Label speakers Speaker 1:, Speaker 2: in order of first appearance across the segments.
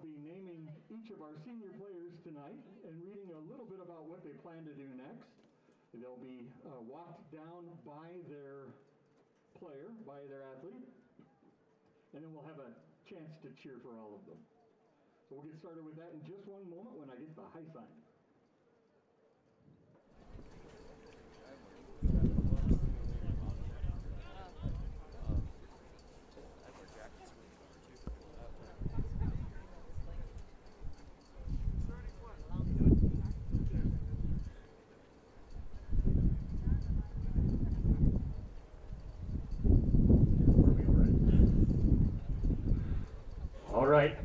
Speaker 1: be naming each of our senior players tonight and reading a little bit about what they plan to do next. They'll be walked down by their player, by their athlete, and then we'll have a chance to cheer for all of them. So we'll get started with that in just one moment when I get the high sign.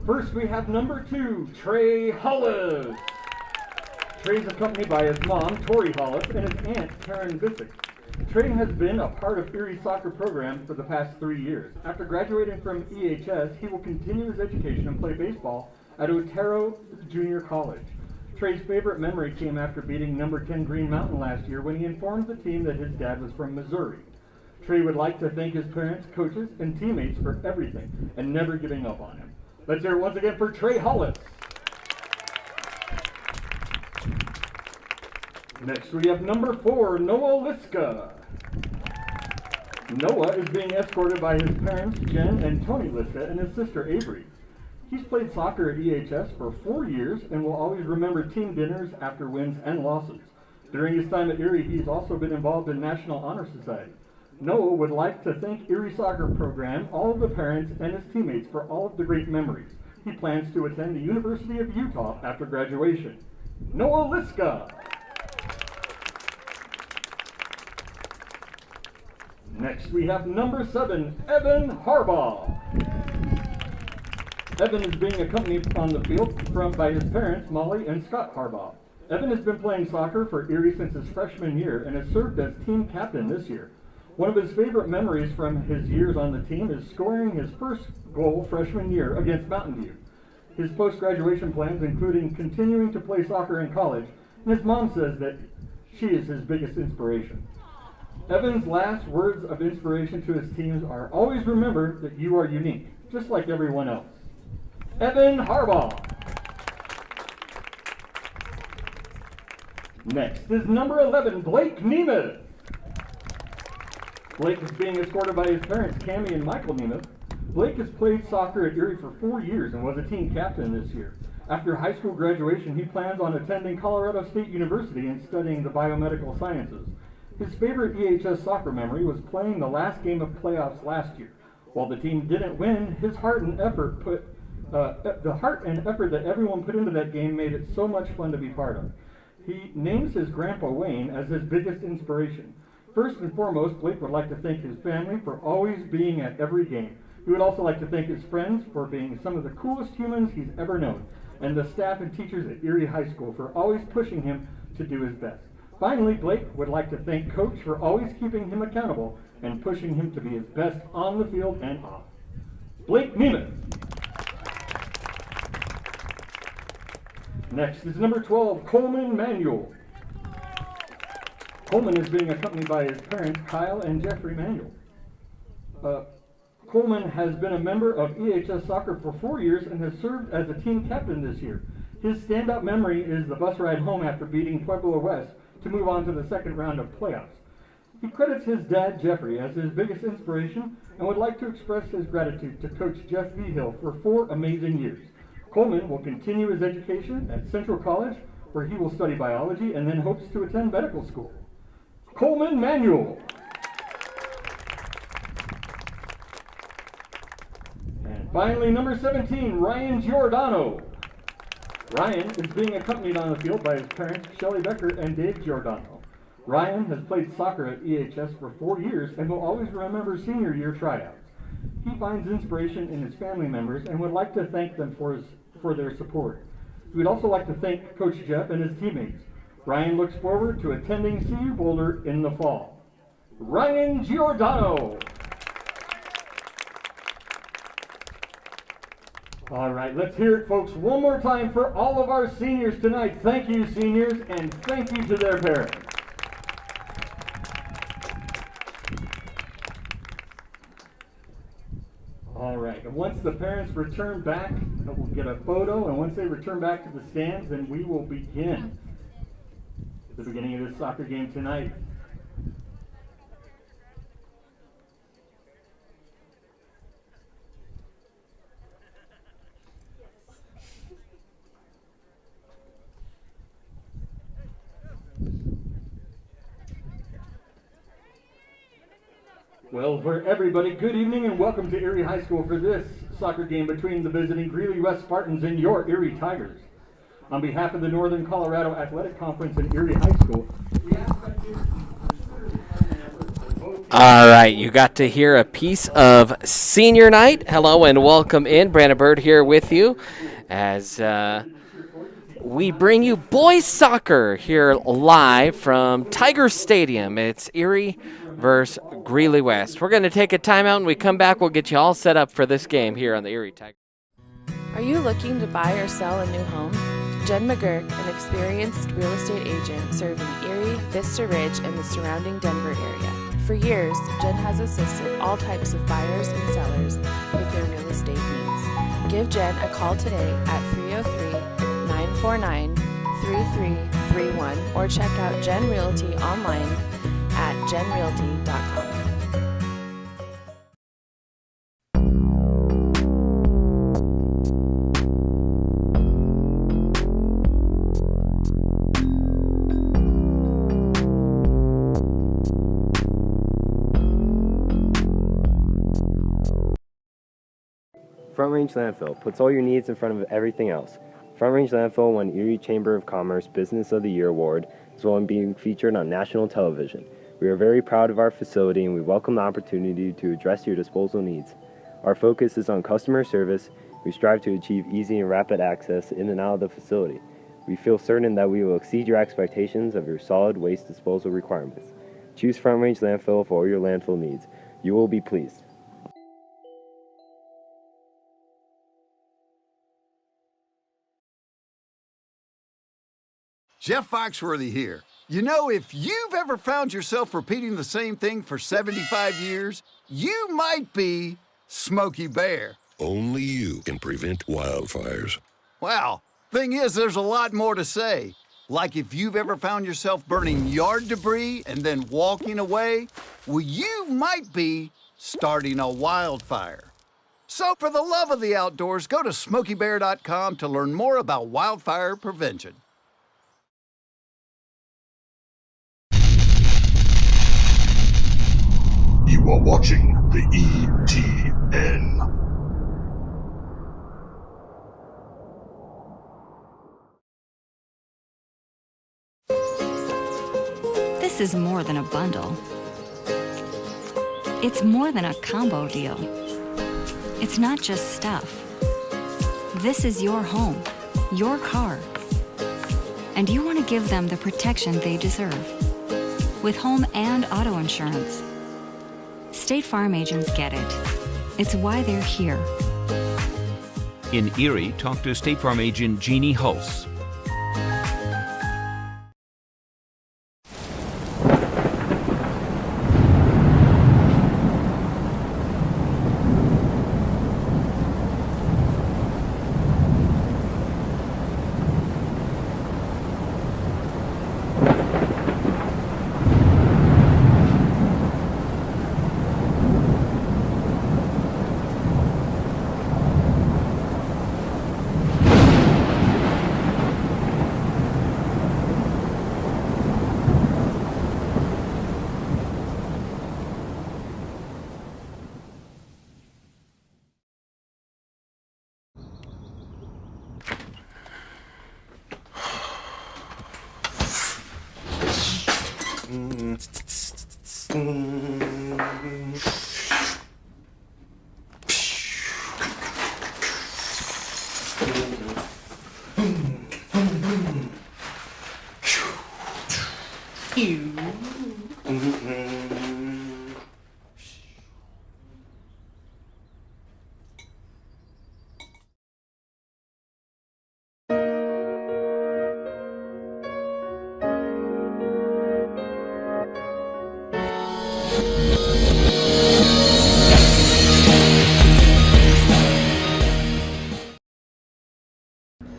Speaker 1: First, we have number 2, Trey Hollis. Trey's accompanied by his mom, Tori Hollis, and his aunt, Karen Visick. Trey has been a part of Erie's soccer program for the past 3 years. After graduating from EHS, he will continue his education and play baseball at Otero Junior College. Trey's favorite memory came after beating number 10 Green Mountain last year when he informed the team that his dad was from Missouri. Trey would like to thank his parents, coaches, and teammates for everything and never giving up on him. Let's hear it once again for Trey Hollis. Next we have number 4, Noah Liska. Noah is being escorted by his parents, Jen and Tony Liska, and his sister Avery. He's played soccer at EHS for 4 years and will always remember team dinners after wins and losses. During his time at Erie, he's also been involved in National Honor Society. Noah would like to thank Erie Soccer Program, all of the parents, and his teammates for all of the great memories. He plans to attend the University of Utah after graduation. Noah Liska. Next we have number 7, Evan Harbaugh. Evan is being accompanied on the field by his parents, Molly and Scott Harbaugh. Evan has been playing soccer for Erie since his freshman year and has served as team captain this year. One of his favorite memories from his years on the team is scoring his first goal freshman year against Mountain View. His post-graduation plans including continuing to play soccer in college, and his mom says that she is his biggest inspiration. Evan's last words of inspiration to his teams are, always remember that you are unique, just like everyone else. Evan Harbaugh. Next is number 11, Blake Nemeth. Blake is being escorted by his parents, Cammie and Michael Nemeth. Blake has played soccer at Erie for 4 years and was a team captain this year. After high school graduation, he plans on attending Colorado State University and studying the biomedical sciences. His favorite EHS soccer memory was playing the last game of playoffs last year. While the team didn't win, his heart and effort that everyone put into that game made it so much fun to be part of. He names his grandpa Wayne as his biggest inspiration. First and foremost, Blake would like to thank his family for always being at every game. He would also like to thank his friends for being some of the coolest humans he's ever known, and the staff and teachers at Erie High School for always pushing him to do his best. Finally, Blake would like to thank Coach for always keeping him accountable and pushing him to be his best on the field and off. Blake Nemeth. Next is number 12, Coleman Manuel. Coleman is being accompanied by his parents, Kyle and Jeffrey Manuel. Coleman has been a member of EHS soccer for 4 years and has served as a team captain this year. His stand-up memory is the bus ride home after beating Pueblo West to move on to the second round of playoffs. He credits his dad, Jeffrey, as his biggest inspiration and would like to express his gratitude to Coach Jeff Vigil for 4 amazing years. Coleman will continue his education at Central College, where he will study biology and then hopes to attend medical school. Coleman Manuel. And finally, number 17, Ryan Giordano. Ryan is being accompanied on the field by his parents, Shelley Becker and Dave Giordano. Ryan has played soccer at EHS for 4 years and will always remember senior year tryouts. He finds inspiration in his family members and would like to thank them for their support. He would also like to thank Coach Jeff and his teammates. Ryan looks forward to attending CU Boulder in the fall. Ryan Giordano. All right, let's hear it, folks, one more time for all of our seniors tonight. Thank you, seniors, and thank you to their parents. All right, and Once the parents return back, we'll get a photo, and once they return back to the stands, then we will begin the beginning of this soccer game tonight. Well, for everybody, good evening and welcome to Erie High School for this soccer game between the visiting Greeley West Spartans and your Erie Tigers. On behalf of the Northern Colorado Athletic Conference and Erie High School, we ask that you
Speaker 2: All right, you got to hear a piece of senior night. Hello and welcome in. Brandon Bird here with you as we bring you boys soccer here live from Tiger Stadium. It's Erie versus Greeley West. We're going to take a timeout, and when we come back, we'll get you all set up for this game here on the Erie Tiger.
Speaker 3: Are you looking to buy or sell a new home? Jen McGurk, an experienced real estate agent serving Erie, Vista Ridge, and the surrounding Denver area. For years, Jen has assisted all types of buyers and sellers with their real estate needs. Give Jen a call today at 303-949-3331 or check out Jen Realty online at jenrealty.com.
Speaker 4: Front Range Landfill puts all your needs in front of everything else. Front Range Landfill won Erie Chamber of Commerce Business of the Year Award, as well as being featured on national television. We are very proud of our facility and we welcome the opportunity to address your disposal needs. Our focus is on customer service. We strive to achieve easy and rapid access in and out of the facility. We feel certain that we will exceed your expectations of your solid waste disposal requirements. Choose Front Range Landfill for all your landfill needs. You will be pleased.
Speaker 5: Jeff Foxworthy here. You know, if you've ever found yourself repeating the same thing for 75 years, you might be Smokey Bear.
Speaker 6: Only you can prevent wildfires.
Speaker 5: Well, thing is, there's a lot more to say. Like if you've ever found yourself burning yard debris and then walking away, well, you might be starting a wildfire. So for the love of the outdoors, go to SmokeyBear.com to learn more about wildfire prevention.
Speaker 6: You are watching the ETN.
Speaker 7: This is more than a bundle. It's more than a combo deal. It's not just stuff. This is your home, your car. And you want to give them the protection they deserve. With home and auto insurance. State Farm agents get it. It's why they're here.
Speaker 8: In Erie, talk to State Farm agent Jeannie Hulse.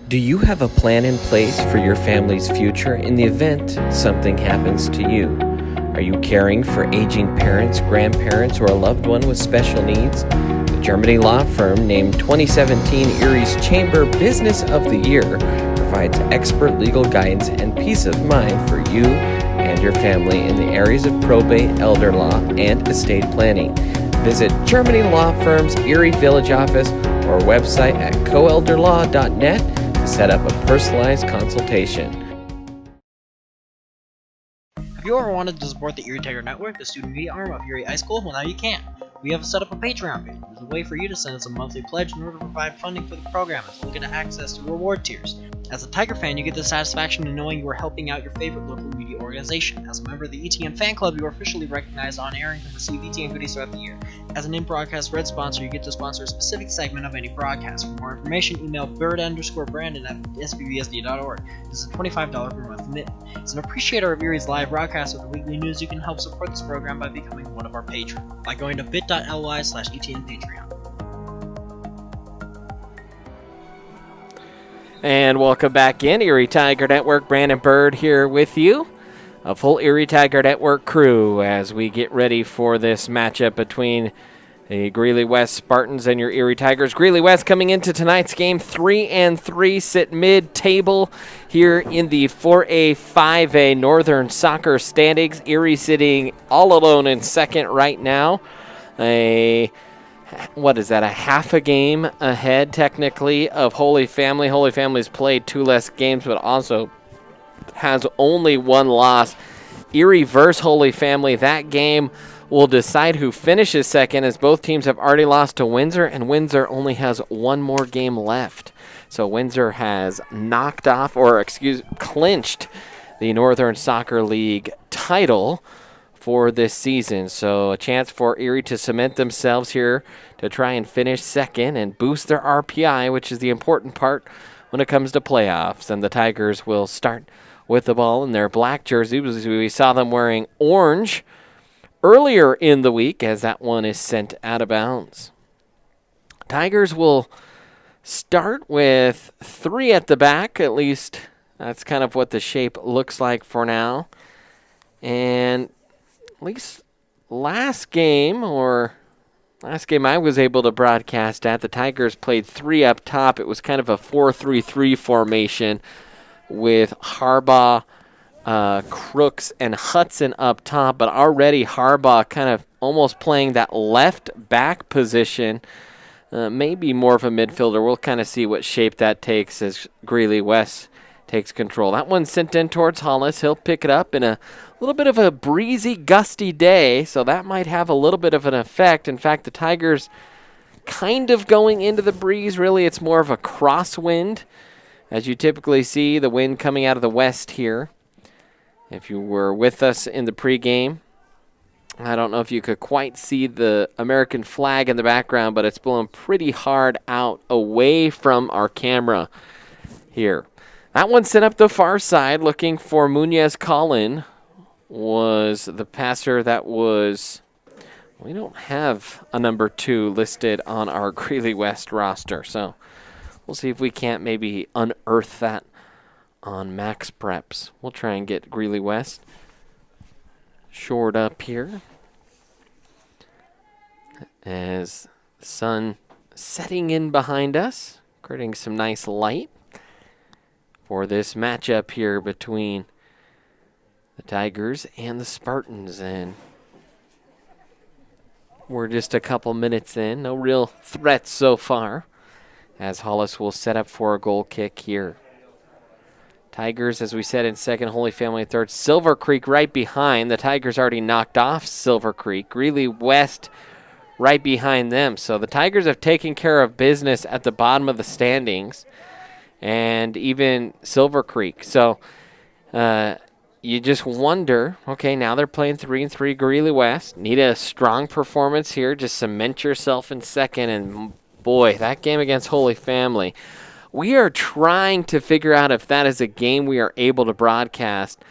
Speaker 2: Do you have a plan in place for your family's future in the event something happens to you? Are you caring for aging parents, grandparents, or a loved one with special needs? The Germany law firm named 2017 Erie's Chamber Business of the Year provides expert legal guidance and peace of mind for you and your family in the areas of probate, elder law, and estate planning. Visit Germany Law Firm's Erie Village office or website at coelderlaw.net to set up a personalized consultation.
Speaker 9: Have you ever wanted to support the Erie Tiger Network, the student media arm of Erie High School? Well, now you can. We have set up a Patreon page. There's a way for you to send us a monthly pledge in order to provide funding for the program, as well as get access to reward tiers. As a Tiger fan, you get the satisfaction of knowing you are helping out your favorite local media organization. As a member of the ETN fan club, you are officially recognized on air and can receive ETN goodies throughout the year. As an in-broadcast red sponsor, you get to sponsor a specific segment of any broadcast. For more information, email bird_brandon at sbbsd.org. This is a $25 per month commitment. As an appreciator of Erie's live broadcast with the weekly news, you can help support this program by becoming one of our patrons by going to bit.ly/ETN Patreon.
Speaker 2: And welcome back in, Erie Tiger Network. Brandon Bird here with you. A full Erie Tiger Network crew as we get ready for this matchup between the Greeley West Spartans and your Erie Tigers. Greeley West coming into tonight's game 3-3, sit mid-table here in the 4A, 5A Northern Soccer standings. Erie sitting all alone in second right now. A half a game ahead, technically, of Holy Family. Holy Family's played 2 less games, but also has only 1 loss. Erie versus Holy Family. That game will decide who finishes second, as both teams have already lost to Windsor, and Windsor only has 1 more game left. So Windsor has clinched the Northern Soccer League title for this season. So a chance for Erie to cement themselves here to try and finish second and boost their RPI, which is the important part when it comes to playoffs. And the Tigers will start with the ball in their black jerseys. We saw them wearing orange earlier in the week as that one is sent out of bounds. Tigers will start with 3 at the back, at least that's kind of what the shape looks like for now. And at least last game I was able to broadcast at, the Tigers played 3 up top. It was kind of a 4-3-3 formation with Harbaugh, Crooks, and Hudson up top, but already Harbaugh kind of almost playing that left back position, maybe more of a midfielder. We'll kind of see what shape that takes as Greeley West takes control. That one's sent in towards Hollis. He'll pick it up in a little bit of a breezy, gusty day, so that might have a little bit of an effect. In fact, the Tigers kind of going into the breeze. Really, it's more of a crosswind, as you typically see the wind coming out of the west here. If you were with us in the pregame, I don't know if you could quite see the American flag in the background, but it's blowing pretty hard out away from our camera here. That one sent up the far side, looking for Munoz Collin. Was the passer that was... We don't have a number 2 listed on our Greeley West roster, so we'll see if we can't maybe unearth that on Max Preps. We'll try and get Greeley West shored up here as the sun setting in behind us, creating some nice light for this matchup here between the Tigers and the Spartans. And we're just a couple minutes in. No real threats so far, as Hollis will set up for a goal kick here. Tigers, as we said, in second, Holy Family in third. Silver Creek right behind. The Tigers already knocked off Silver Creek. Greeley West right behind them. So the Tigers have taken care of business at the bottom of the standings, and even Silver Creek. So you just wonder, okay, now they're playing 3-3 Greeley West. Need a strong performance here. Just cement yourself in second. And boy, that game against Holy Family, we are trying to figure out if that is a game we are able to broadcast.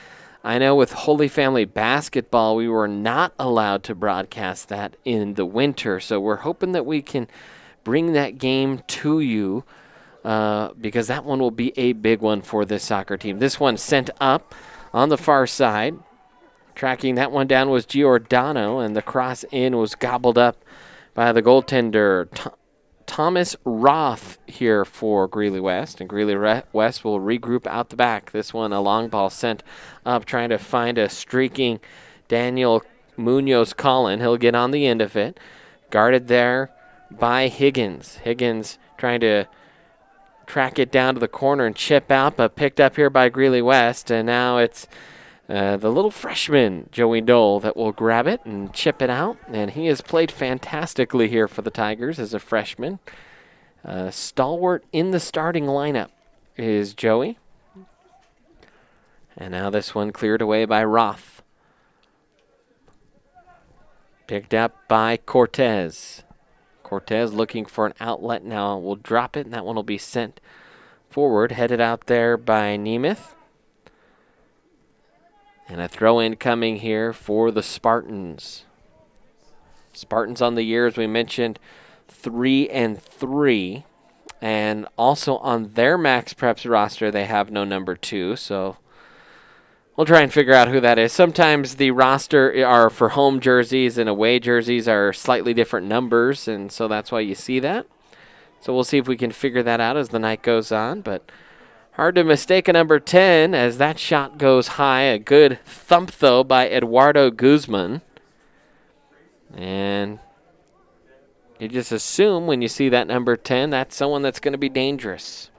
Speaker 2: I know with Holy Family basketball, we were not allowed to broadcast that in the winter. So we're hoping that we can bring that game to you because that one will be a big one for this soccer team. This one sent up on the far side. Tracking that one down was Giordano, and the cross in was gobbled up by the goaltender, Thomas Roth, here for Greeley West. And Greeley West will regroup out the back. This one, a long ball sent up, trying to find a streaking Daniel Munoz-Collin. He'll get on the end of it. Guarded there by Higgins. Higgins trying to track it down to the corner and chip out, but picked up here by Greeley West. And now it's the little freshman, Joey Dole, that will grab it and chip it out. And he has played fantastically here for the Tigers as a freshman. Stalwart in the starting lineup is Joey. And now this one cleared away by Roth. Picked up by Cortez. Cortez looking for an outlet now. Will drop it, and that one will be sent forward. Headed out there by Nemeth. And a throw-in coming here for the Spartans. Spartans on the year, as we mentioned, 3-3. And also on their Max Preps roster, they have no number 2. So we'll try and figure out who that is. Sometimes the roster are for home jerseys and away jerseys are slightly different numbers, and so that's why you see that. So we'll see if we can figure that out as the night goes on. But hard to mistake a number 10 as that shot goes high. A good thump, though, by Eduardo Guzman. And you just assume when you see that number 10, that's someone that's going to be dangerous.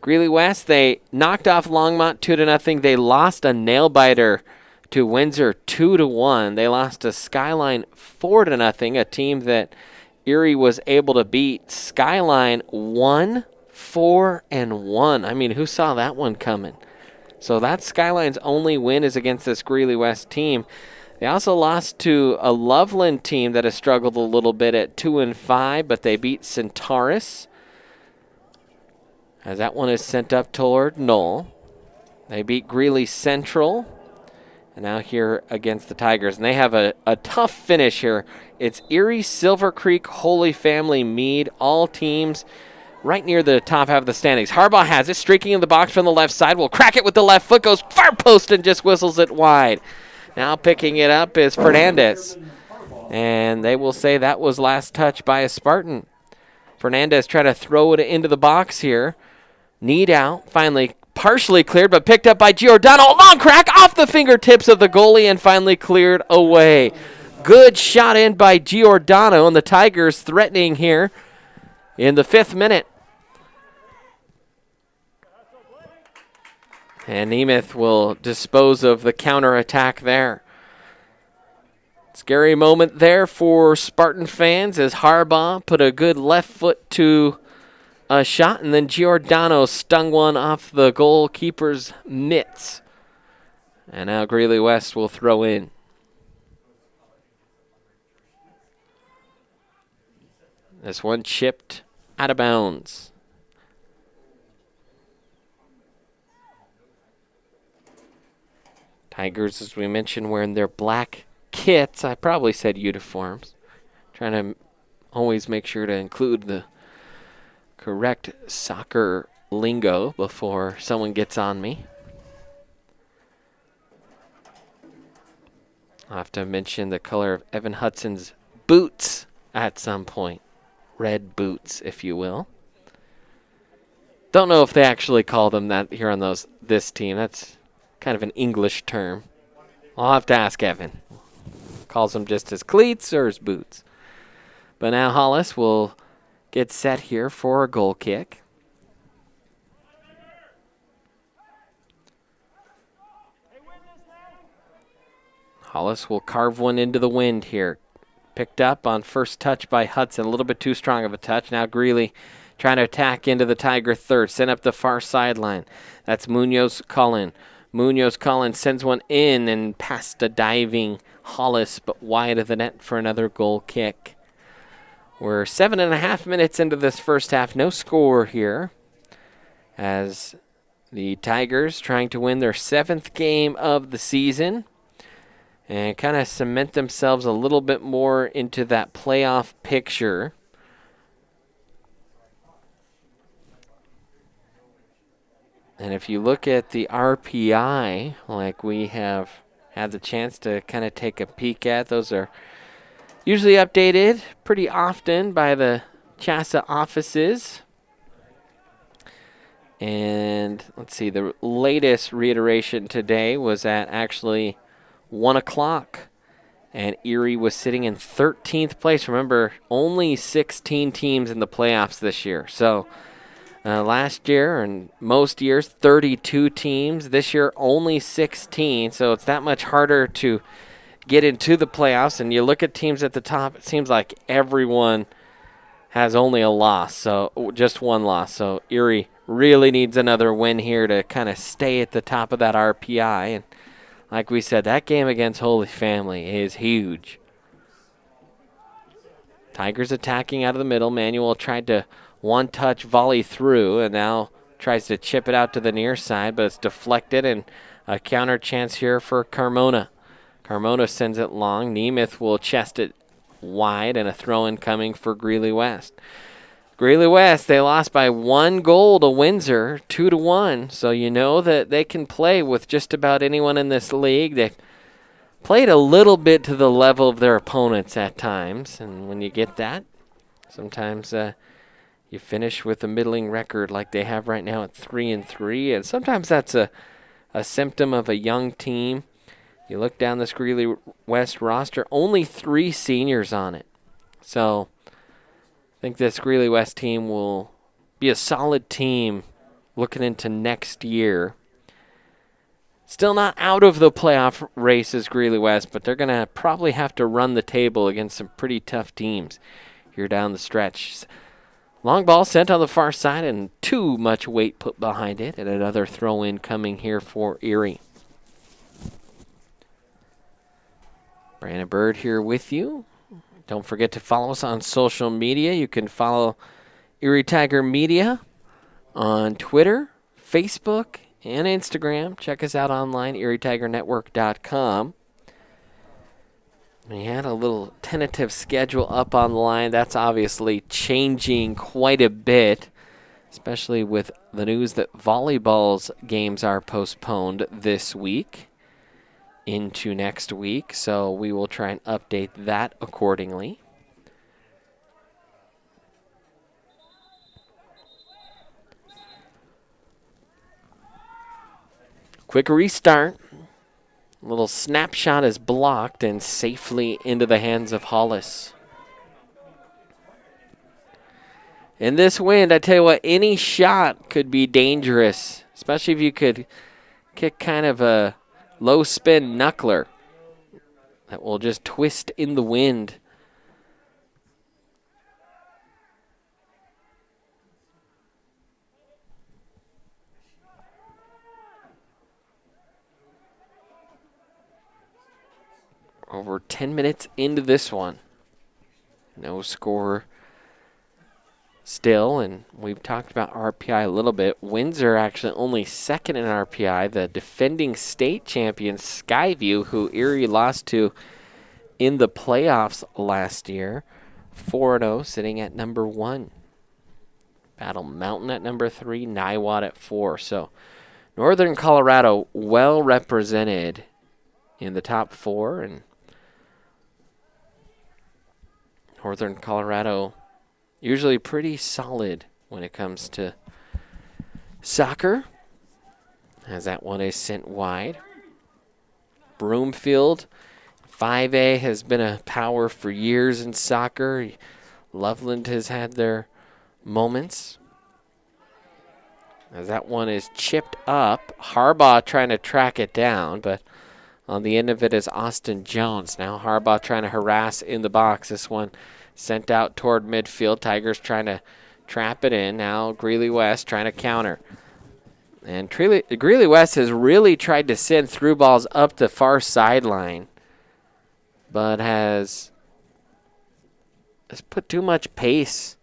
Speaker 2: Greeley West, they knocked off Longmont 2-0. They lost a nail-biter to Windsor 2-1. They lost to Skyline 4-0, a team that Erie was able to beat. Skyline 1-4-1. I mean, who saw that one coming? So that's Skyline's only win is against this Greeley West team. They also lost to a Loveland team that has struggled a little bit at 2-5, but they beat Centaurus. As that one is sent up toward Knoll. They beat Greeley Central. And now here against the Tigers. And they have a tough finish here. It's Erie, Silver Creek, Holy Family, Meade. All teams right near the top half of the standings. Harbaugh has it, streaking in the box from the left side. Will crack it with the left foot, goes far post and just whistles it wide. Now picking it up is Fernandez. And they will say that was last touch by a Spartan. Fernandez trying to throw it into the box here. Need out, finally partially cleared, but picked up by Giordano. A long crack off the fingertips of the goalie and finally cleared away. Good shot in by Giordano, and the Tigers threatening here in the 5th minute. And Nemeth will dispose of the counterattack there. Scary moment there for Spartan fans as Harbaugh put a good left foot to a shot, and then Giordano stung one off the goalkeeper's mitts. And now Greeley West will throw in. This one chipped out of bounds. Tigers, as we mentioned, wearing their black kits. I probably said uniforms. Trying to always make sure to include the correct soccer lingo before someone gets on me. I'll have to mention the color of Evan Hudson's boots at some point. Red boots, if you will. Don't know if they actually call them that here on this team. That's kind of an English term. I'll have to ask Evan. Calls them just his cleats or his boots. But now Hollis will get set here for a goal kick. Hollis will carve one into the wind here. Picked up on first touch by Hudson. A little bit too strong of a touch. Now Greeley trying to attack into the Tiger third. Sent up the far sideline. That's Munoz-Collin. Munoz-Collin sends one in and past a diving Hollis, but wide of the net for another goal kick. We're 7.5 minutes into this first half. No score here as the Tigers trying to win their 7th game of the season and kind of cement themselves a little bit more into that playoff picture. And if you look at the RPI, like we have had the chance to kind of take a peek at, those are usually updated pretty often by the CHASA offices. And let's see, the latest reiteration today was at actually 1 o'clock. And Erie was sitting in 13th place. Remember, only 16 teams in the playoffs this year. So last year and most years, 32 teams. This year, only 16. So it's that much harder to get into the playoffs. And you look at teams at the top, it seems like everyone has only a loss. So just one loss. So Erie really needs another win here to kind of stay at the top of that RPI. And like we said, that game against Holy Family is huge. Tigers attacking out of the middle. Manuel tried to one-touch volley through and now tries to chip it out to the near side, but it's deflected and a counter chance here for Carmona. Carmona sends it long. Nemeth will chest it wide and a throw-in coming for Greeley West. Greeley West, they lost by 1 goal to Windsor, 2-1. So you know that they can play with just about anyone in this league. They've played a little bit to the level of their opponents at times. And when you get that, sometimes you finish with a middling record like they have right now at 3-3. And sometimes that's a symptom of a young team. You look down this Greeley West roster, only 3 seniors on it. So I think this Greeley West team will be a solid team looking into next year. Still not out of the playoff race as Greeley West, but they're going to probably have to run the table against some pretty tough teams here down the stretch. Long ball sent on the far side and too much weight put behind it, and another throw-in coming here for Erie. Brandon Bird here with you. Don't forget to follow us on social media. You can follow Erie Tiger Media on Twitter, Facebook, and Instagram. Check us out online, ErieTigerNetwork.com. We had a little tentative schedule up online. That's obviously changing quite a bit, especially with the news that volleyball's games are postponed this week into next week, so we will try and update that accordingly. Quick restart. A little snapshot is blocked and safely into the hands of Hollis. In this wind, I tell you what, any shot could be dangerous, especially if you could kick kind of a low spin knuckler that will just twist in the wind. Over 10 minutes into this one. No score still, and we've talked about RPI a little bit. Windsor actually only second in RPI. The defending state champion Skyview, who Erie lost to in the playoffs last year, 4-0, sitting at number 1. Battle Mountain at number 3, Niwot at 4. So Northern Colorado well represented in the top 4, and Northern Colorado usually pretty solid when it comes to soccer, as that one is sent wide. Broomfield, 5A, has been a power for years in soccer. Loveland has had their moments. As that one is chipped up, Harbaugh trying to track it down, but on the end of it is Austin Jones. Now Harbaugh trying to harass in the box. This one sent out toward midfield. Tigers trying to trap it in. Now Greeley West trying to counter. And Greeley West has really tried to send through balls up the far sideline, but has put too much pace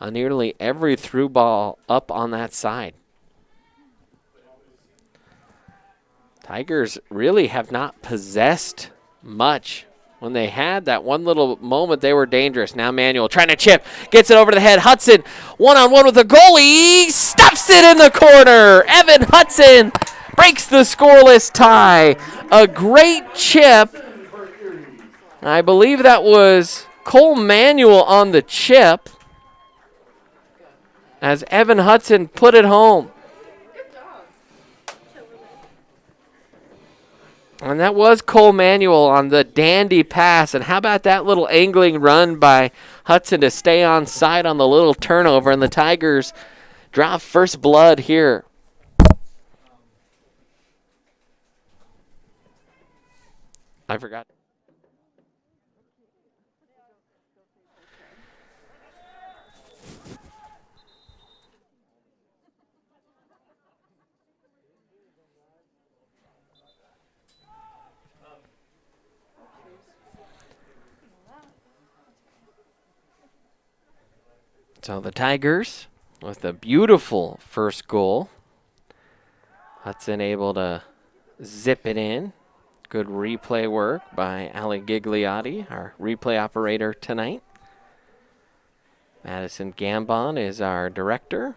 Speaker 2: on nearly every through ball up on that side. Tigers really have not possessed much When they had that one little moment, they were dangerous. Now Manuel trying to chip, gets it over the head. Hudson, one-on-one with the goalie, stuffs it in the corner. Evan Hudson breaks the scoreless tie. A great chip. I believe that was Cole Manuel on the chip as Evan Hudson put it home. And that was Cole Manuel on the dandy pass. And how about that little angling run by Hudson to stay on side on the little turnover, and the Tigers draw first blood here. I forgot. So the Tigers with a beautiful first goal. Hudson able to zip it in. Good replay work by Ali Gigliotti, our replay operator tonight. Madison Gambon is our director.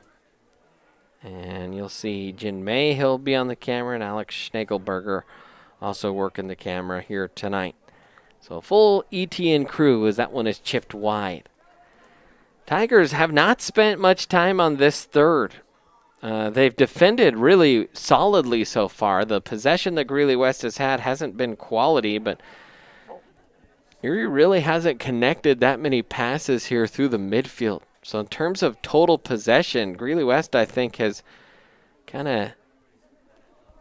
Speaker 2: And you'll see Jin May, he'll be on the camera, and Alex Schnagelberger also working the camera here tonight. So a full ETN crew as that one is chipped wide. Tigers have not spent much time on this third. They've defended really solidly so far. The possession that Greeley West has had hasn't been quality, but Erie really hasn't connected that many passes here through the midfield. So in terms of total possession, Greeley West, I think, has kind of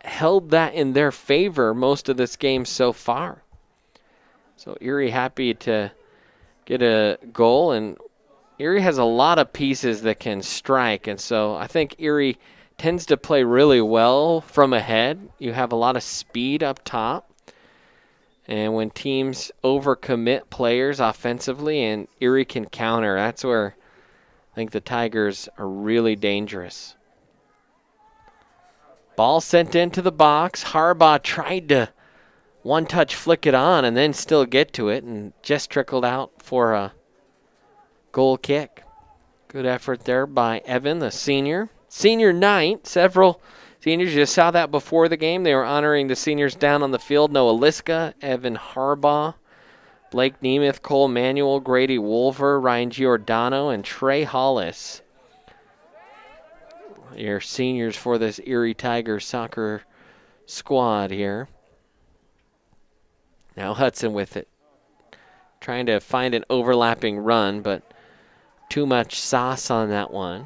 Speaker 2: held that in their favor most of this game so far. So Erie happy to get a goal, and Erie has a lot of pieces that can strike, and so I think Erie tends to play really well from ahead. You have a lot of speed up top, and when teams overcommit players offensively and Erie can counter, that's where I think the Tigers are really dangerous. Ball sent into the box. Harbaugh tried to one-touch flick it on and then still get to it, and just trickled out for a goal kick. Good effort there by Evan, the senior. Senior night, several seniors, you saw that before the game. They were honoring the seniors down on the field. Noah Liska, Evan Harbaugh, Blake Nemeth, Cole Manuel, Grady Wolver, Ryan Giordano, and Trey Hollis. Your seniors for this Erie Tigers soccer squad here. Now Hudson with it. Trying to find an overlapping run, but too much sauce on that one.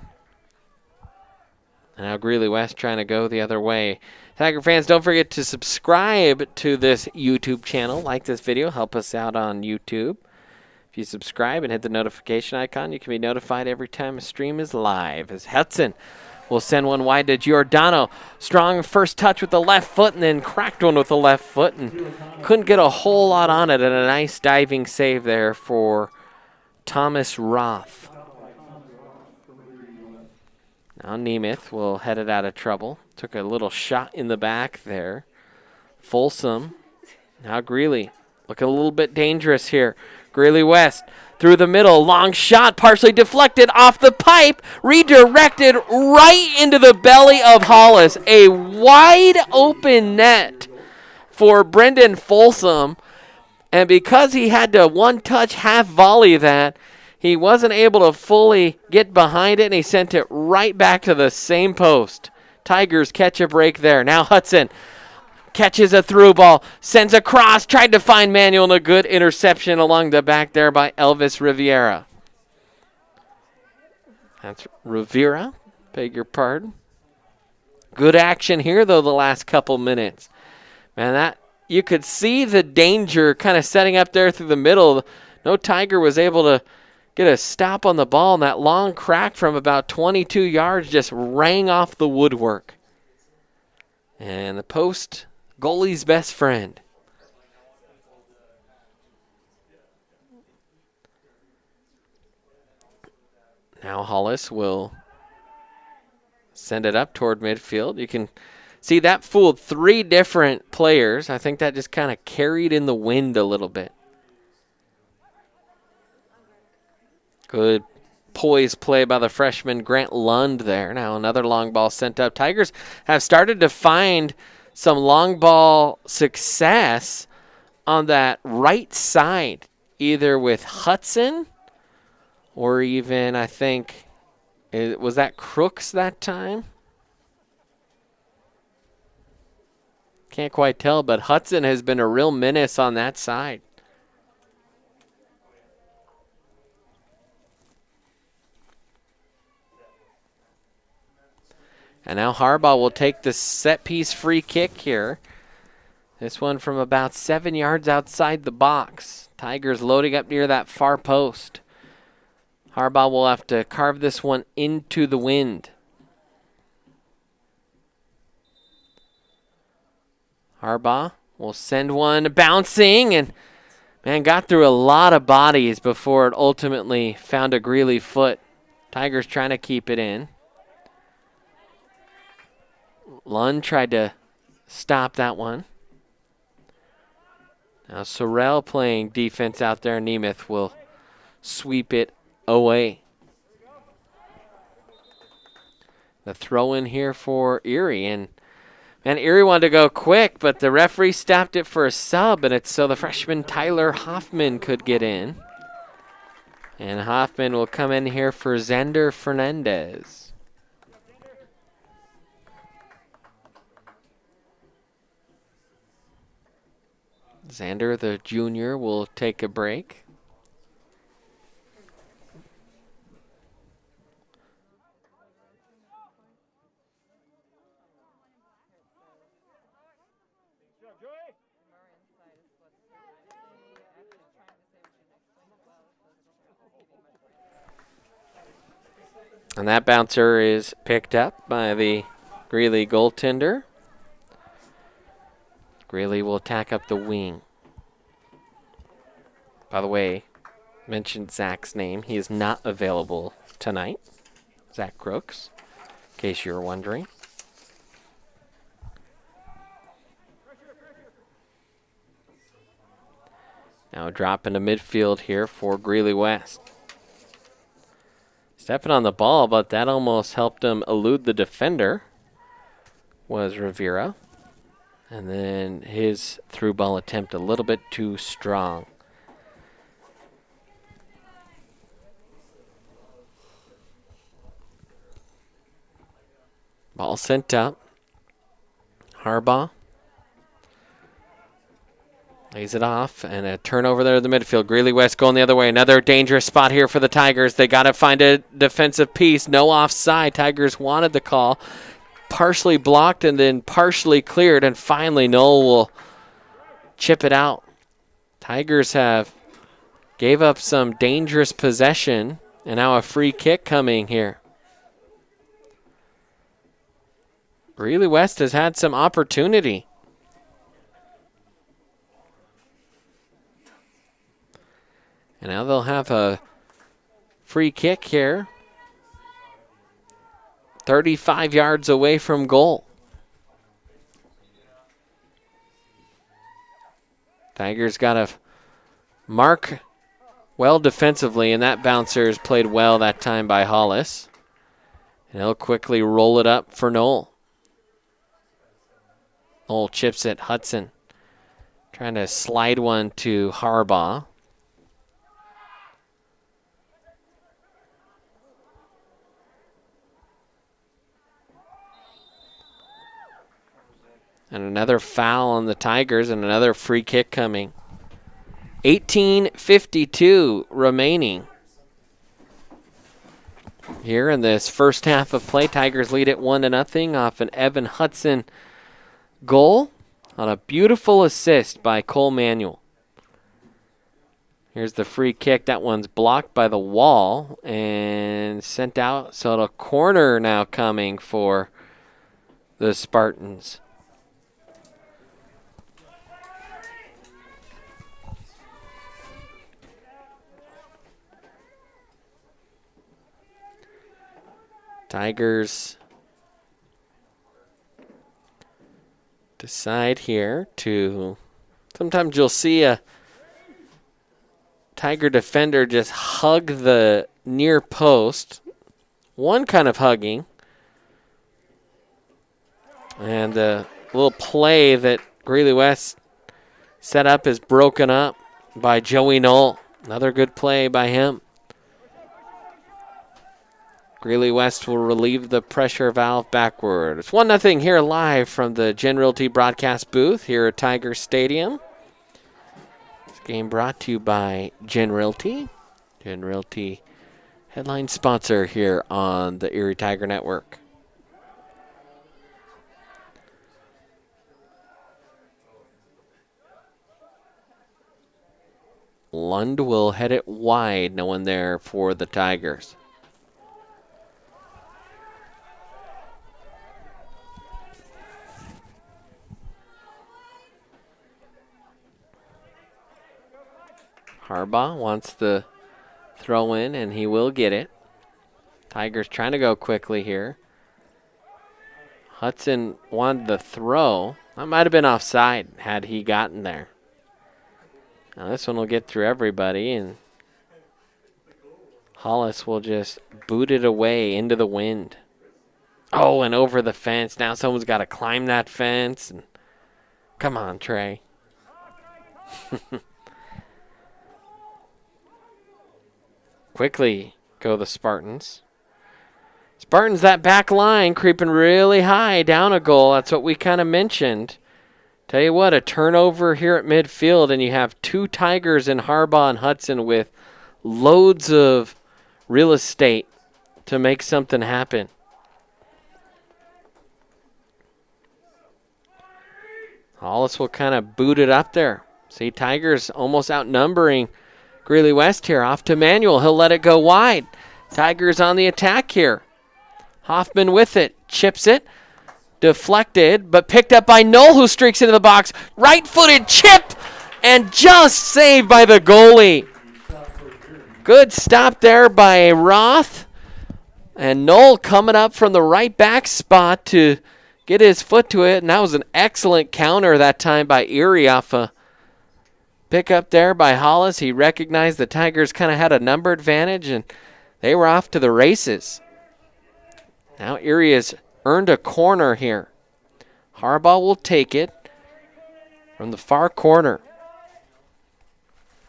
Speaker 2: And now Greeley West trying to go the other way. Tiger fans, don't forget to subscribe to this YouTube channel. Like this video, help us out on YouTube. If you subscribe and hit the notification icon, you can be notified every time a stream is live. As Hudson will send one wide to Giordano. Strong first touch with the left foot, and then cracked one with the left foot, and couldn't get a whole lot on it. And a nice diving save there for Thomas Roth. Now Nemeth will head it out of trouble. Took a little shot in the back there. Folsom. Now Greeley looking a little bit dangerous here. Greeley West through the middle. Long shot, partially deflected off the pipe. Redirected right into the belly of Hollis. A wide open net for Brendan Folsom. And because he had to one-touch half volley that, he wasn't able to fully get behind it, and he sent it right back to the same post. Tigers catch a break there. Now Hudson catches a through ball, sends a cross, tried to find Manuel, and a good interception along the back there by Elvis Riviera. That's Rivera, beg your pardon. Good action here, though, the last couple minutes. Man, that you could see the danger kind of setting up there through the middle. No Tiger was able to get a stop on the ball, and that long crack from about 22 yards just rang off the woodwork. And the post, goalie's best friend. Now Hollis will send it up toward midfield. You can see that fooled three different players. I think that just kind of carried in the wind a little bit. Good poised play by the freshman Grant Lund there. Now another long ball sent up. Tigers have started to find some long ball success on that right side, either with Hudson or even, I think, was that Crooks that time? Can't quite tell, but Hudson has been a real menace on that side. And now Harbaugh will take the set piece free kick here. This one from about 7 yards outside the box. Tigers loading up near that far post. Harbaugh will have to carve this one into the wind. Harbaugh will send one bouncing, and man, got through a lot of bodies before it ultimately found a Greeley foot. Tigers trying to keep it in. Lund tried to stop that one. Now Sorrell playing defense out there. Nemeth will sweep it away. The throw in here for Erie, and Erie wanted to go quick, but the referee stopped it for a sub, and it's so the freshman Tyler Hoffman could get in. And Hoffman will come in here for Xander Fernandez. Xander, the junior, will take a break. And that bouncer is picked up by the Greeley goaltender. Greeley will tack up the wing. By the way, mentioned Zach's name. He is not available tonight. Zach Crooks, in case you were wondering. Now a drop into midfield here for Greeley West. Stepping on the ball, but that almost helped him elude the defender, was Rivera. And then his through ball attempt a little bit too strong. Ball sent up. Harbaugh lays it off, and a turnover there in the midfield. Greeley West going the other way. Another dangerous spot here for the Tigers. They got to find a defensive piece. No offside. Tigers wanted the call. Partially blocked and then partially cleared, and finally Noel will chip it out. Tigers have gave up some dangerous possession, and now a free kick coming here. Greeley West has had some opportunity. And now they'll have a free kick here. 35 yards away from goal. Tigers got to mark well defensively, and that bouncer is played well that time by Hollis. And he'll quickly roll it up for Noel. Noel chips it. Hudson trying to slide one to Harbaugh. And another foul on the Tigers and another free kick coming. 18:52 remaining. Here in this first half of play, Tigers lead it 1-0 off an Evan Hudson goal on a beautiful assist by Cole Manuel. Here's the free kick. That one's blocked by the wall and sent out. So the corner now coming for the Spartans. Tigers decide here to, sometimes you'll see a Tiger defender just hug the near post. One kind of hugging. And the little play that Greeley West set up is broken up by Joey Knoll. Another good play by him. Greeley West will relieve the pressure valve backward. It's 1-0 here live from the Gen Realty broadcast booth here at Tiger Stadium. This game brought to you by Gen Realty. Gen Realty, headline sponsor here on the Erie Tiger Network. Lund will head it wide. No one there for the Tigers. Harbaugh wants the throw in, and he will get it. Tigers trying to go quickly here. Hudson wanted the throw. That might have been offside had he gotten there. Now this one will get through everybody, and Hollis will just boot it away into the wind. Oh, and over the fence. Now someone's got to climb that fence. And come on, Trey. Quickly go the Spartans. Spartans, that back line creeping really high down a goal. That's what we kind of mentioned. Tell you what, a turnover here at midfield, and you have two Tigers in Harbaugh and Hudson with loads of real estate to make something happen. Hollis will kind of boot it up there. See, Tigers almost outnumbering Greeley West here. Off to Manuel. He'll let it go wide. Tigers on the attack here. Hoffman with it. Chips it. Deflected, but picked up by Knoll, who streaks into the box. Right-footed chip, and just saved by the goalie. Good stop there by Roth. And Knoll coming up from the right back spot to get his foot to it. And that was an excellent counter that time by Erie off a pick up there by Hollis. He recognized the Tigers kind of had a number advantage, and they were off to the races. Now Erie has earned a corner here. Harbaugh will take it from the far corner.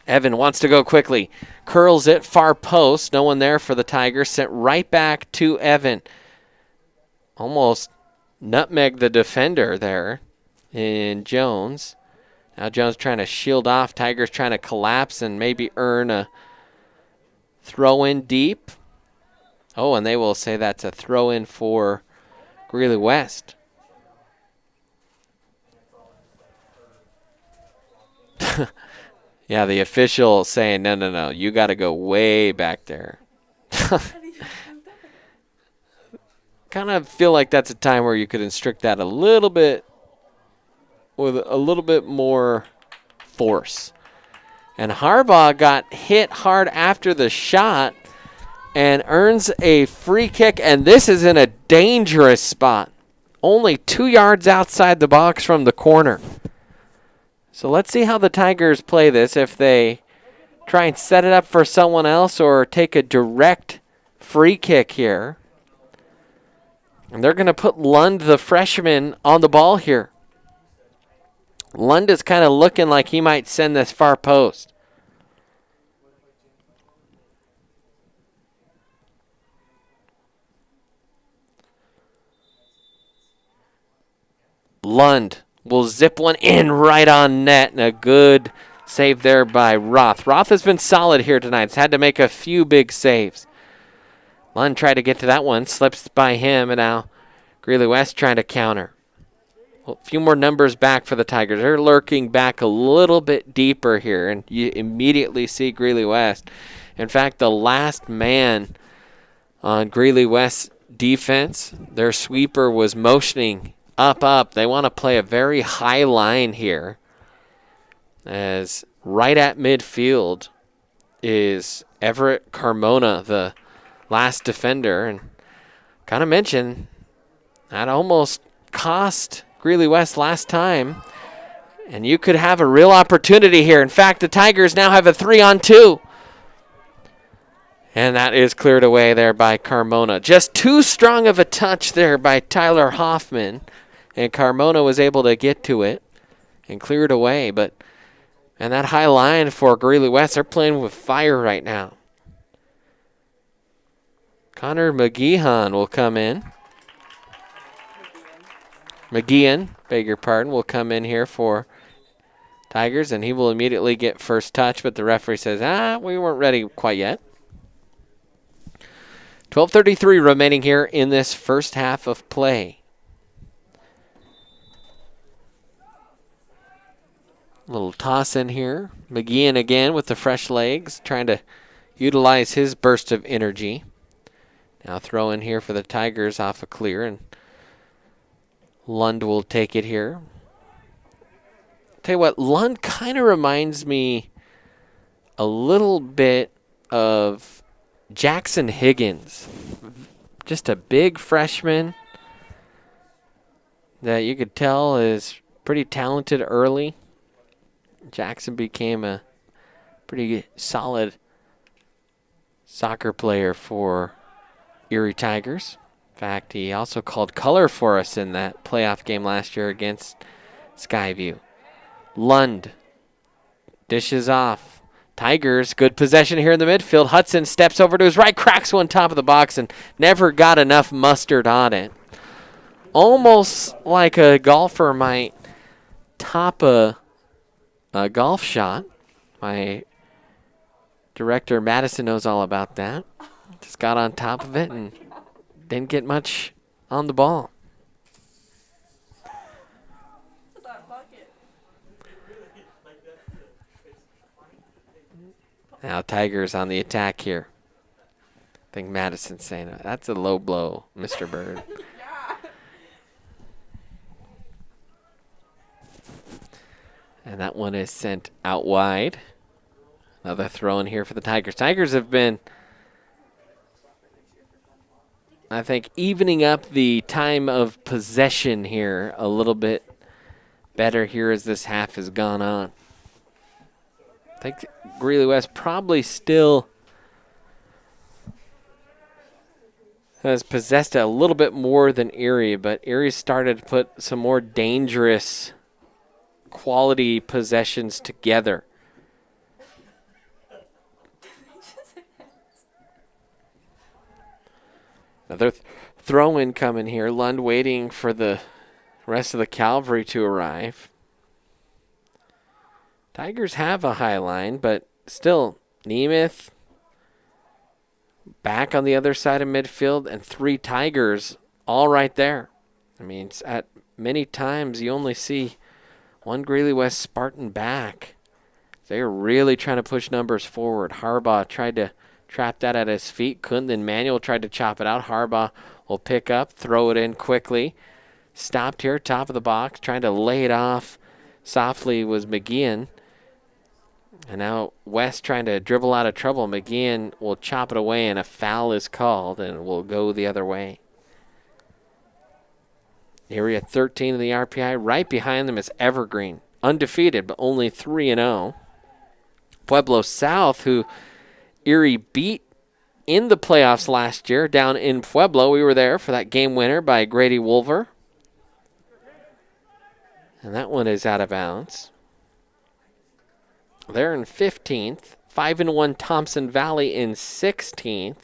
Speaker 2: Evan wants to go quickly. Curls it, far post. No one there for the Tigers. Sent right back to Evan. Almost nutmegged the defender there in Jones. Now Jones trying to shield off. Tigers trying to collapse and maybe earn a throw in deep. Oh, and they will say that's a throw in for Greeley West. Yeah, the official saying, no, you got to go way back there. Kind of feel like that's a time where you could instruct that a little bit with a little bit more force. And Harbaugh got hit hard after the shot and earns a free kick, and this is in a dangerous spot. Only 2 yards outside the box from the corner. So let's see how the Tigers play this, if they try and set it up for someone else or take a direct free kick here. And they're going to put Lund, the freshman, on the ball here. Lund is kind of looking like he might send this far post. Lund will zip one in right on net, and a good save there by Roth. Roth has been solid here tonight. He's had to make a few big saves. Lund tried to get to that one, slips by him, and now Greeley West trying to counter. Well, a few more numbers back for the Tigers. They're lurking back a little bit deeper here, and you immediately see Greeley West. In fact, the last man on Greeley West's defense, their sweeper was motioning up. They want to play a very high line here, as right at midfield is Everett Carmona, the last defender. And kind of mentioned that almost cost Greeley West last time, and you could have a real opportunity here. In fact, the Tigers now have a 3-on-2. And that is cleared away there by Carmona. Just too strong of a touch there by Tyler Hoffman. And Carmona was able to get to it and clear it away. And that high line for Greeley West, they're playing with fire right now. Connor McGeehan will come in. McGeehan, beg your pardon, will come in here for Tigers, and he will immediately get first touch, but the referee says, we weren't ready quite yet. 12:33 remaining here in this first half of play. Little toss in here. McGeehan again with the fresh legs, trying to utilize his burst of energy. Now throw in here for the Tigers off a clear, and Lund will take it here. Tell you what, Lund kind of reminds me a little bit of Jackson Higgins. Just a big freshman that you could tell is pretty talented early. Jackson became a pretty solid soccer player for Erie Tigers. In fact, he also called color for us in that playoff game last year against Skyview. Lund dishes off. Tigers, good possession here in the midfield. Hudson steps over to his right, cracks one top of the box, and never got enough mustard on it. Almost like a golfer might top a golf shot. My director, Madison, knows all about that. Just got on top of it and didn't get much on the ball. Now Tigers on the attack here. I think Madison's saying, that's a low blow, Mr. Bird. And that one is sent out wide. Another throw in here for the Tigers. Tigers have been, I think, evening up the time of possession here a little bit better here as this half has gone on. I think Greeley West probably still has possessed it a little bit more than Erie, but Erie started to put some more dangerous quality possessions together. Another throw-in coming here. Lund waiting for the rest of the cavalry to arrive. Tigers have a high line, but still, Nemeth back on the other side of midfield, and three Tigers all right there. I mean, at many times you only see one Greeley West Spartan back. They're really trying to push numbers forward. Harbaugh tried to trap that at his feet. Couldn't. Then Manuel tried to chop it out. Harbaugh will pick up, throw it in quickly. Stopped here, top of the box, trying to lay it off softly was McGeehan. And now West trying to dribble out of trouble. McGeehan will chop it away, and a foul is called, and will go the other way. Area 13 in the RPI. Right behind them is Evergreen. Undefeated, but only 3-0. Pueblo South, who Erie beat in the playoffs last year down in Pueblo. We were there for that game winner by Grady Wolver. And that one is out of bounds. They're in 15th. 5-1 Thompson Valley in 16th.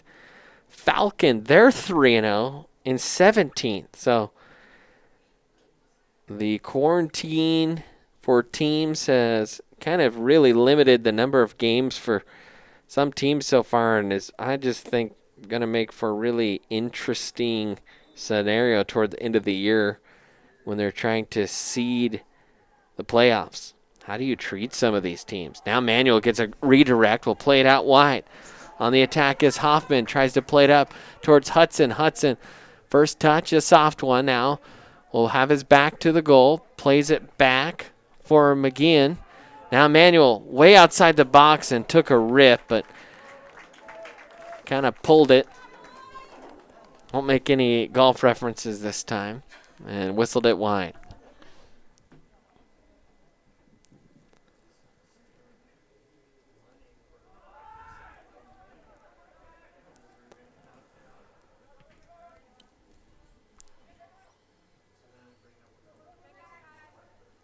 Speaker 2: Falcon, they're 3-0 in 17th. So the quarantine for teams has kind of really limited the number of games for some teams so far, and is, I just think, going to make for a really interesting scenario toward the end of the year when they're trying to seed the playoffs. How do you treat some of these teams? Now Manuel gets a redirect. Will play it out wide. On the attack is Hoffman. Tries to play it up towards Hudson. Hudson, first touch, a soft one now. Will have his back to the goal. Plays it back for McGeehan. Now Manuel way outside the box and took a rip, but kind of pulled it. Won't make any golf references this time. And whistled it wide.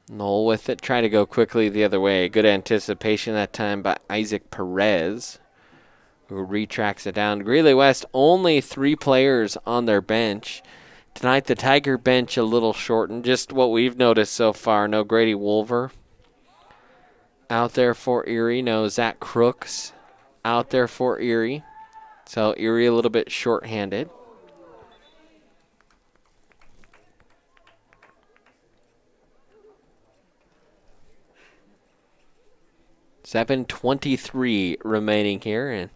Speaker 2: Knoll with it. Try to go quickly the other way. Good anticipation that time by Isaac Perez, who retracts it down. Greeley West, only 3 players on their bench. Tonight, the Tiger bench a little shortened. Just what we've noticed so far. No Grady Wolver out there for Erie. No Zach Crooks out there for Erie. So Erie a little bit shorthanded. .7:23 remaining here, and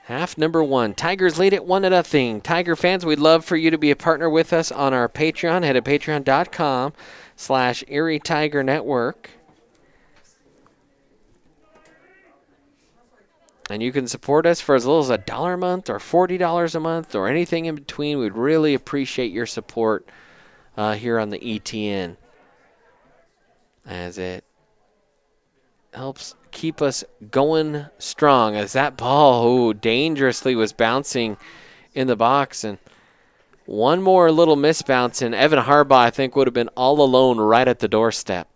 Speaker 2: half number 1. Tigers lead it 1-0. Tiger fans, we'd love for you to be a partner with us on our Patreon. Head to patreon.com/Erie Tiger Network. And you can support us for as little as $1 a month or $40 a month or anything in between. We'd really appreciate your support here on the ETN, as it helps keep us going strong, as that ball dangerously was bouncing in the box. And one more little misbounce, and Evan Harbaugh, I think, would have been all alone right at the doorstep.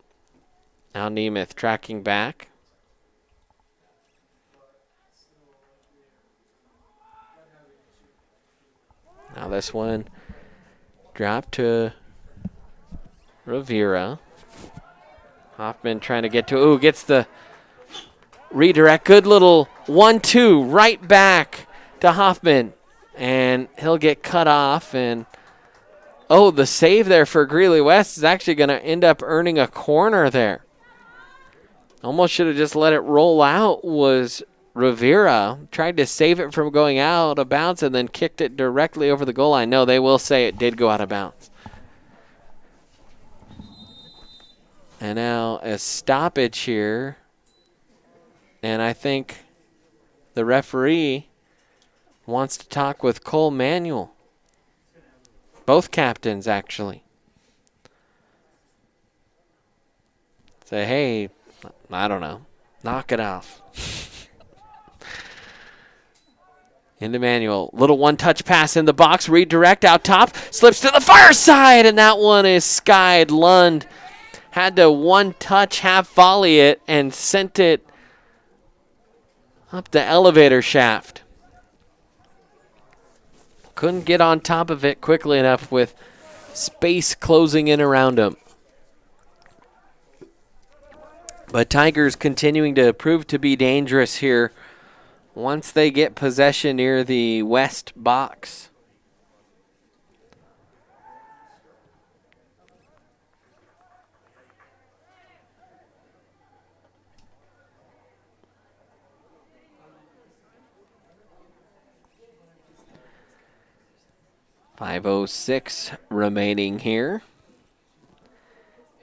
Speaker 2: Now Nemeth tracking back. Now this one dropped to Rivera. Hoffman trying to get to, gets the redirect. Good little 1-2 right back to Hoffman. And he'll get cut off. And, the save there for Greeley West is actually going to end up earning a corner there. Almost should have just let it roll out was Rivera. Tried to save it from going out of bounds and then kicked it directly over the goal line. No, they will say it did go out of bounds. And now a stoppage here. And I think the referee wants to talk with Cole Manuel. Both captains, actually. Say, hey, I don't know, knock it off. Into Manuel. Little one-touch pass in the box. Redirect out top. Slips to the far side, and that one is skied. Lund had to one-touch, half-volley it, and sent it up the elevator shaft. Couldn't get on top of it quickly enough with space closing in around him. But Tigers continuing to prove to be dangerous here once they get possession near the west box. .506 remaining here.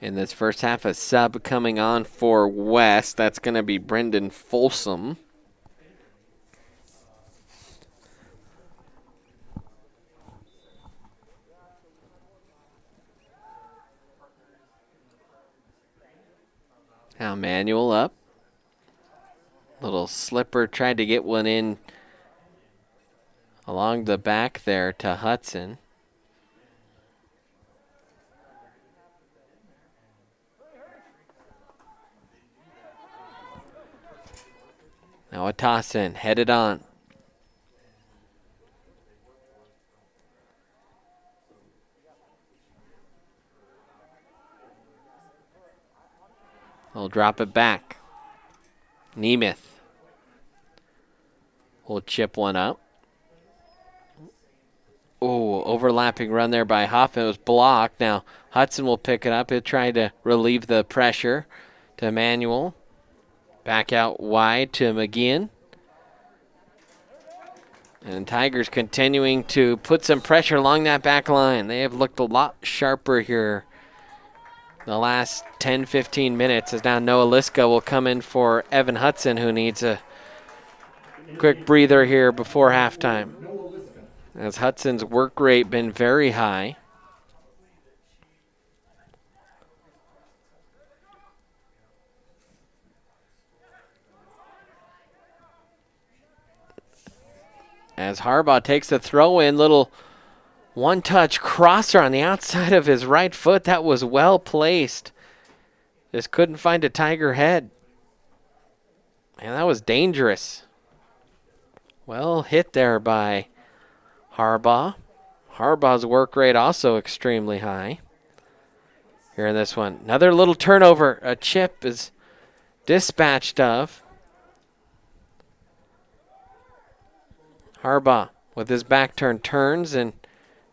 Speaker 2: In this first half, a sub coming on for West. That's going to be Brendan Folsom. Now Manuel up. Little slipper, tried to get one in along the back there to Hudson. Now a toss in, headed on. He'll drop it back. Nemeth will chip one up. Overlapping run there by Hoffman. It was blocked. Now Hudson will pick it up. He'll try to relieve the pressure to Manuel. Back out wide to McGinn. And Tigers continuing to put some pressure along that back line. They have looked a lot sharper here the last 10-15 minutes, as now Noah Liska will come in for Evan Hudson, who needs a quick breather here before halftime, as Hudson's work rate been very high. As Harbaugh takes the throw in, little one-touch crosser on the outside of his right foot. That was well placed Just couldn't find a tiger head. Man, that was dangerous. Well hit there by Harbaugh. Harbaugh's work rate also extremely high. Here in this one, another little turnover. A chip is dispatched of. Harbaugh with his back turns and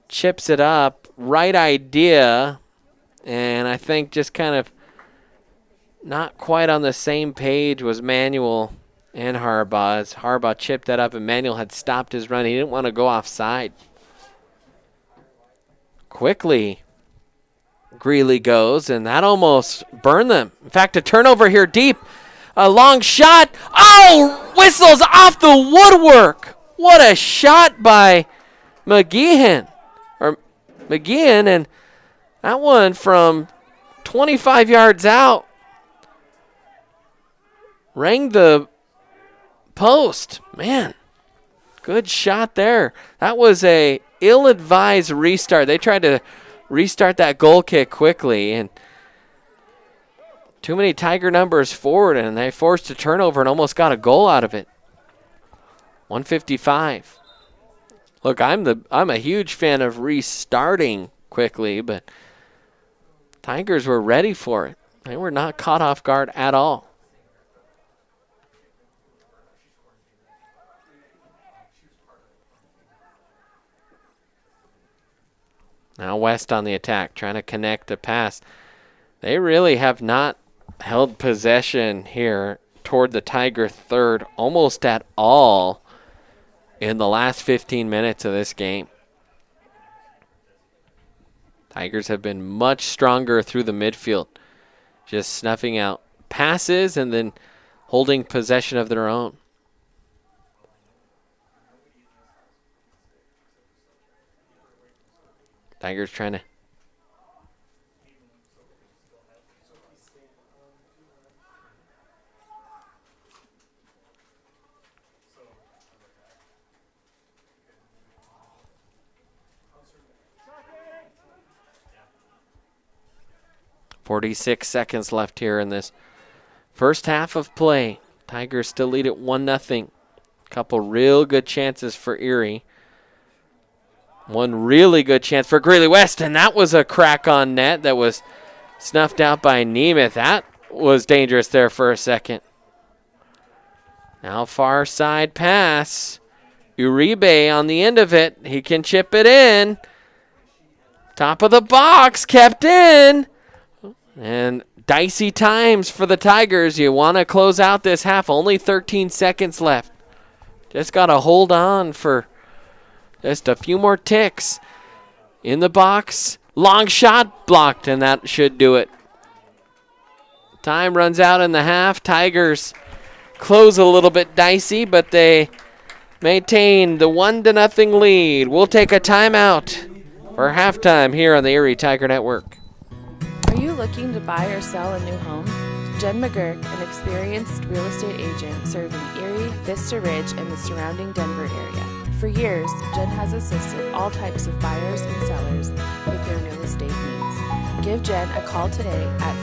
Speaker 2: chips it up. Right idea, and I think just kind of not quite on the same page was Manuel and Harbaugh. As Harbaugh chipped that up and Manuel had stopped his run. He didn't want to go offside. Quickly, Greeley goes, and that almost burned them. In fact, a turnover here deep. A long shot. Oh, whistles off the woodwork. What a shot by McGeehan. And that one from 25 yards out rang the post. Man, good shot there. That was a ill-advised restart. They tried to restart that goal kick quickly, and too many Tiger numbers forward, and they forced a turnover and almost got a goal out of it. 155. Look, I'm a huge fan of restarting quickly, but Tigers were ready for it. They were not caught off guard at all. Now West on the attack, trying to connect the pass. They really have not held possession here toward the Tiger third almost at all in the last 15 minutes of this game. Tigers have been much stronger through the midfield, just snuffing out passes and then holding possession of their own. Tigers trying to .46 seconds left here in this first half of play. Tigers still lead at 1-0. Couple real good chances for Erie. One really good chance for Greeley West, and that was a crack on net that was snuffed out by Nemeth. That was dangerous there for a second. Now far side pass. Uribe on the end of it. He can chip it in. Top of the box, kept in. And dicey times for the Tigers. You want to close out this half. Only 13 seconds left. Just got to hold on for just a few more ticks. In the box. Long shot blocked, and that should do it. Time runs out in the half. Tigers close a little bit dicey, but they maintain the 1-0 lead. We'll take a timeout for halftime here on the Erie Tiger Network.
Speaker 3: Are you looking to buy or sell a new home? Jen McGurk, an experienced real estate agent serving Erie, Vista Ridge, and the surrounding Denver area. For years, Jen has assisted all types of buyers and sellers with their real estate needs. Give Jen a call today at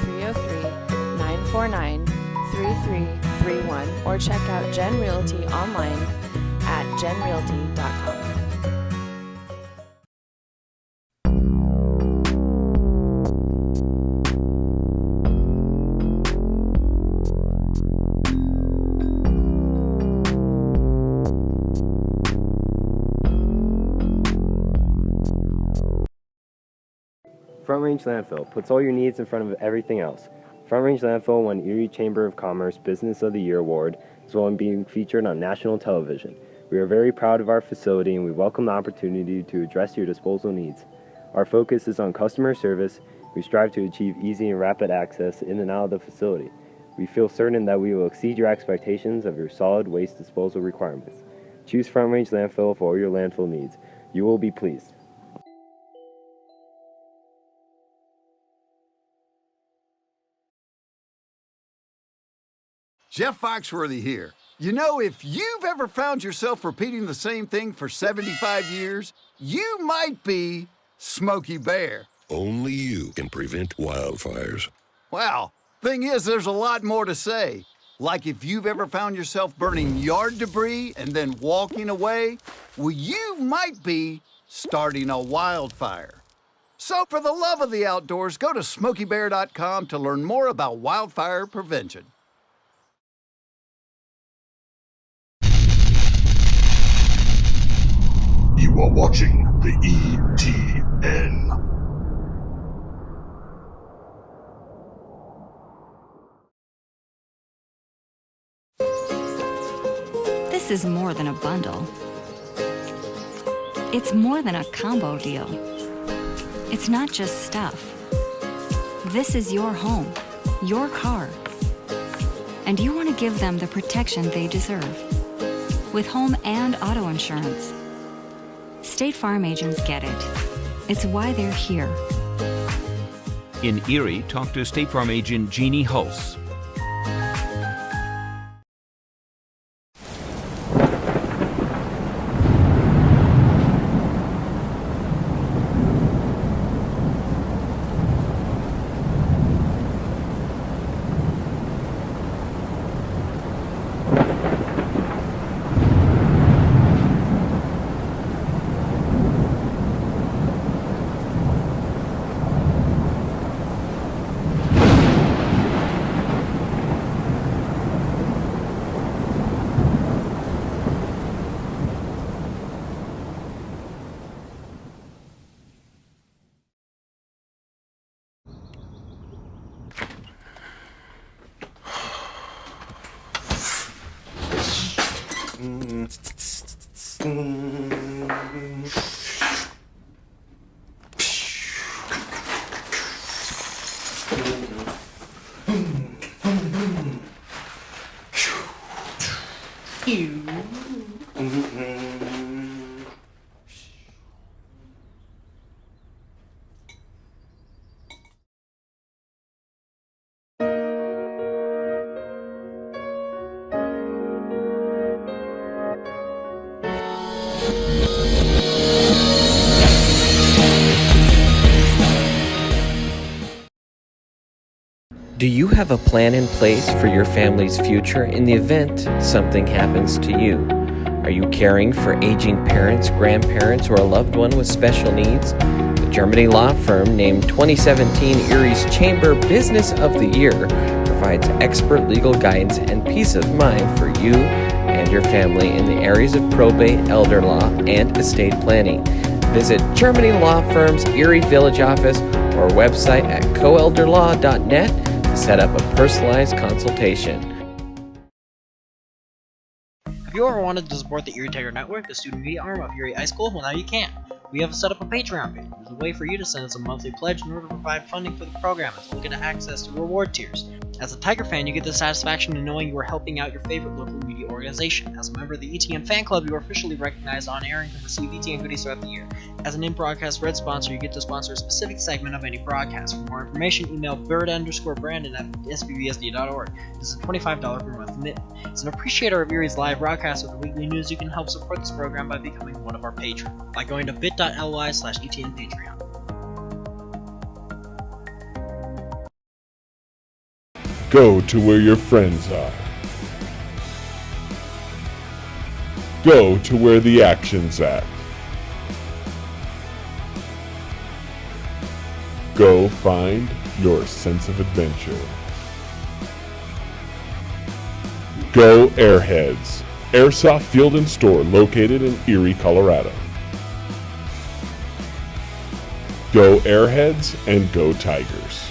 Speaker 3: 303-949-3331 or check out Jen Realty online at jenrealty.com.
Speaker 4: Front Range Landfill puts all your needs in front of everything else. Front Range Landfill won Erie Chamber of Commerce Business of the Year Award, as well as being featured on national television. We are very proud of our facility, and we welcome the opportunity to address your disposal needs. Our focus is on customer service. We strive to achieve easy and rapid access in and out of the facility. We feel certain that we will exceed your expectations of your solid waste disposal requirements. Choose Front Range Landfill for all your landfill needs. You will be pleased.
Speaker 5: Jeff Foxworthy here. You know, if you've ever found yourself repeating the same thing for 75 years, you might be Smokey Bear.
Speaker 6: Only you can prevent wildfires.
Speaker 5: Well, Thing is, there's a lot more to say. Like if you've ever found yourself burning yard debris and then walking away, well, you might be starting a wildfire. So for the love of the outdoors, go to SmokeyBear.com to learn more about wildfire prevention.
Speaker 6: You are watching the ETN.
Speaker 7: This is more than a bundle. It's more than a combo deal. It's not just stuff. This is your home, your car. And you want to give them the protection they deserve. With home and auto insurance. State Farm agents get it. It's why they're here.
Speaker 8: In Erie, talk to State Farm agent Jeannie Hulse.
Speaker 2: Do you have a plan in place for your family's future in the event something happens to you? Are you caring for aging parents, grandparents, or a loved one with special needs? The Germany law firm named 2017 Erie's Chamber Business of the Year provides expert legal guidance and peace of mind for you and your family in the areas of probate, elder law, and estate planning. Visit Germany Law Firm's Erie Village office or website at coelderlaw.net to set up a personalized consultation.
Speaker 9: Have you ever wanted to support the Erie Tiger Network, the student media arm of Erie High School? Well, now you can. We have set up a Patreon page. There's a way for you to send us a monthly pledge in order to provide funding for the program as well as get access to reward tiers. As a Tiger fan, you get the satisfaction in knowing you are helping out your favorite local media organization. As a member of the ETN fan club, you are officially recognized on air and can receive ETN goodies throughout the year. As an in-broadcast red sponsor, you get to sponsor a specific segment of any broadcast. For more information, email bird_brandon at sbbsd.org. This is a $25 per month commitment. As an appreciator of Erie's live broadcast with the weekly news, you can help support this program by becoming one of our patrons by going to bit.ly/ETN Patreon.
Speaker 10: Go to where your friends are. Go to where the action's at. Go find your sense of adventure. Go Airheads, Airsoft Field and Store located in Erie, Colorado. Go Airheads and go Tigers.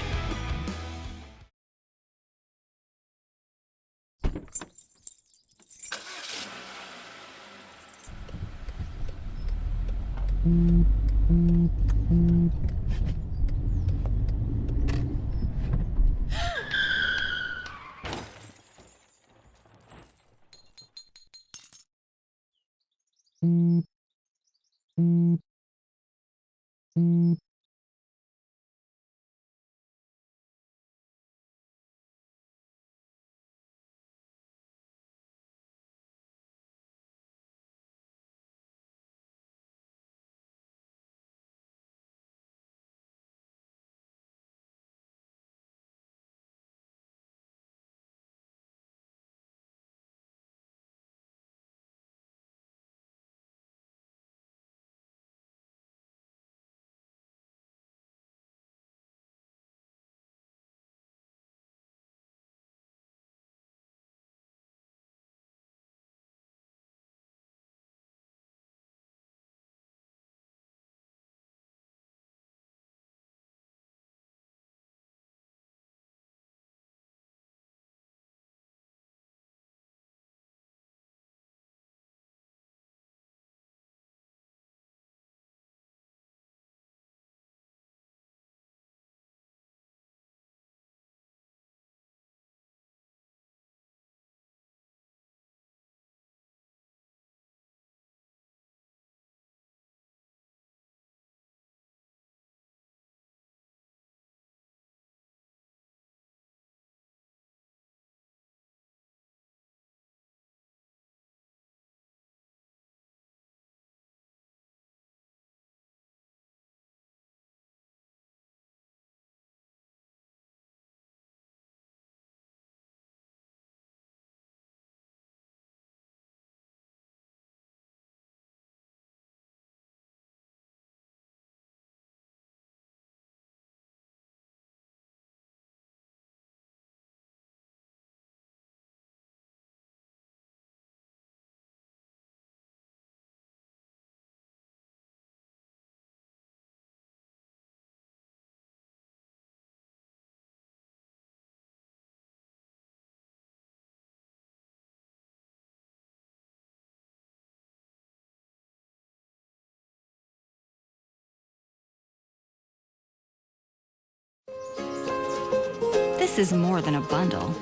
Speaker 7: This is more than a bundle.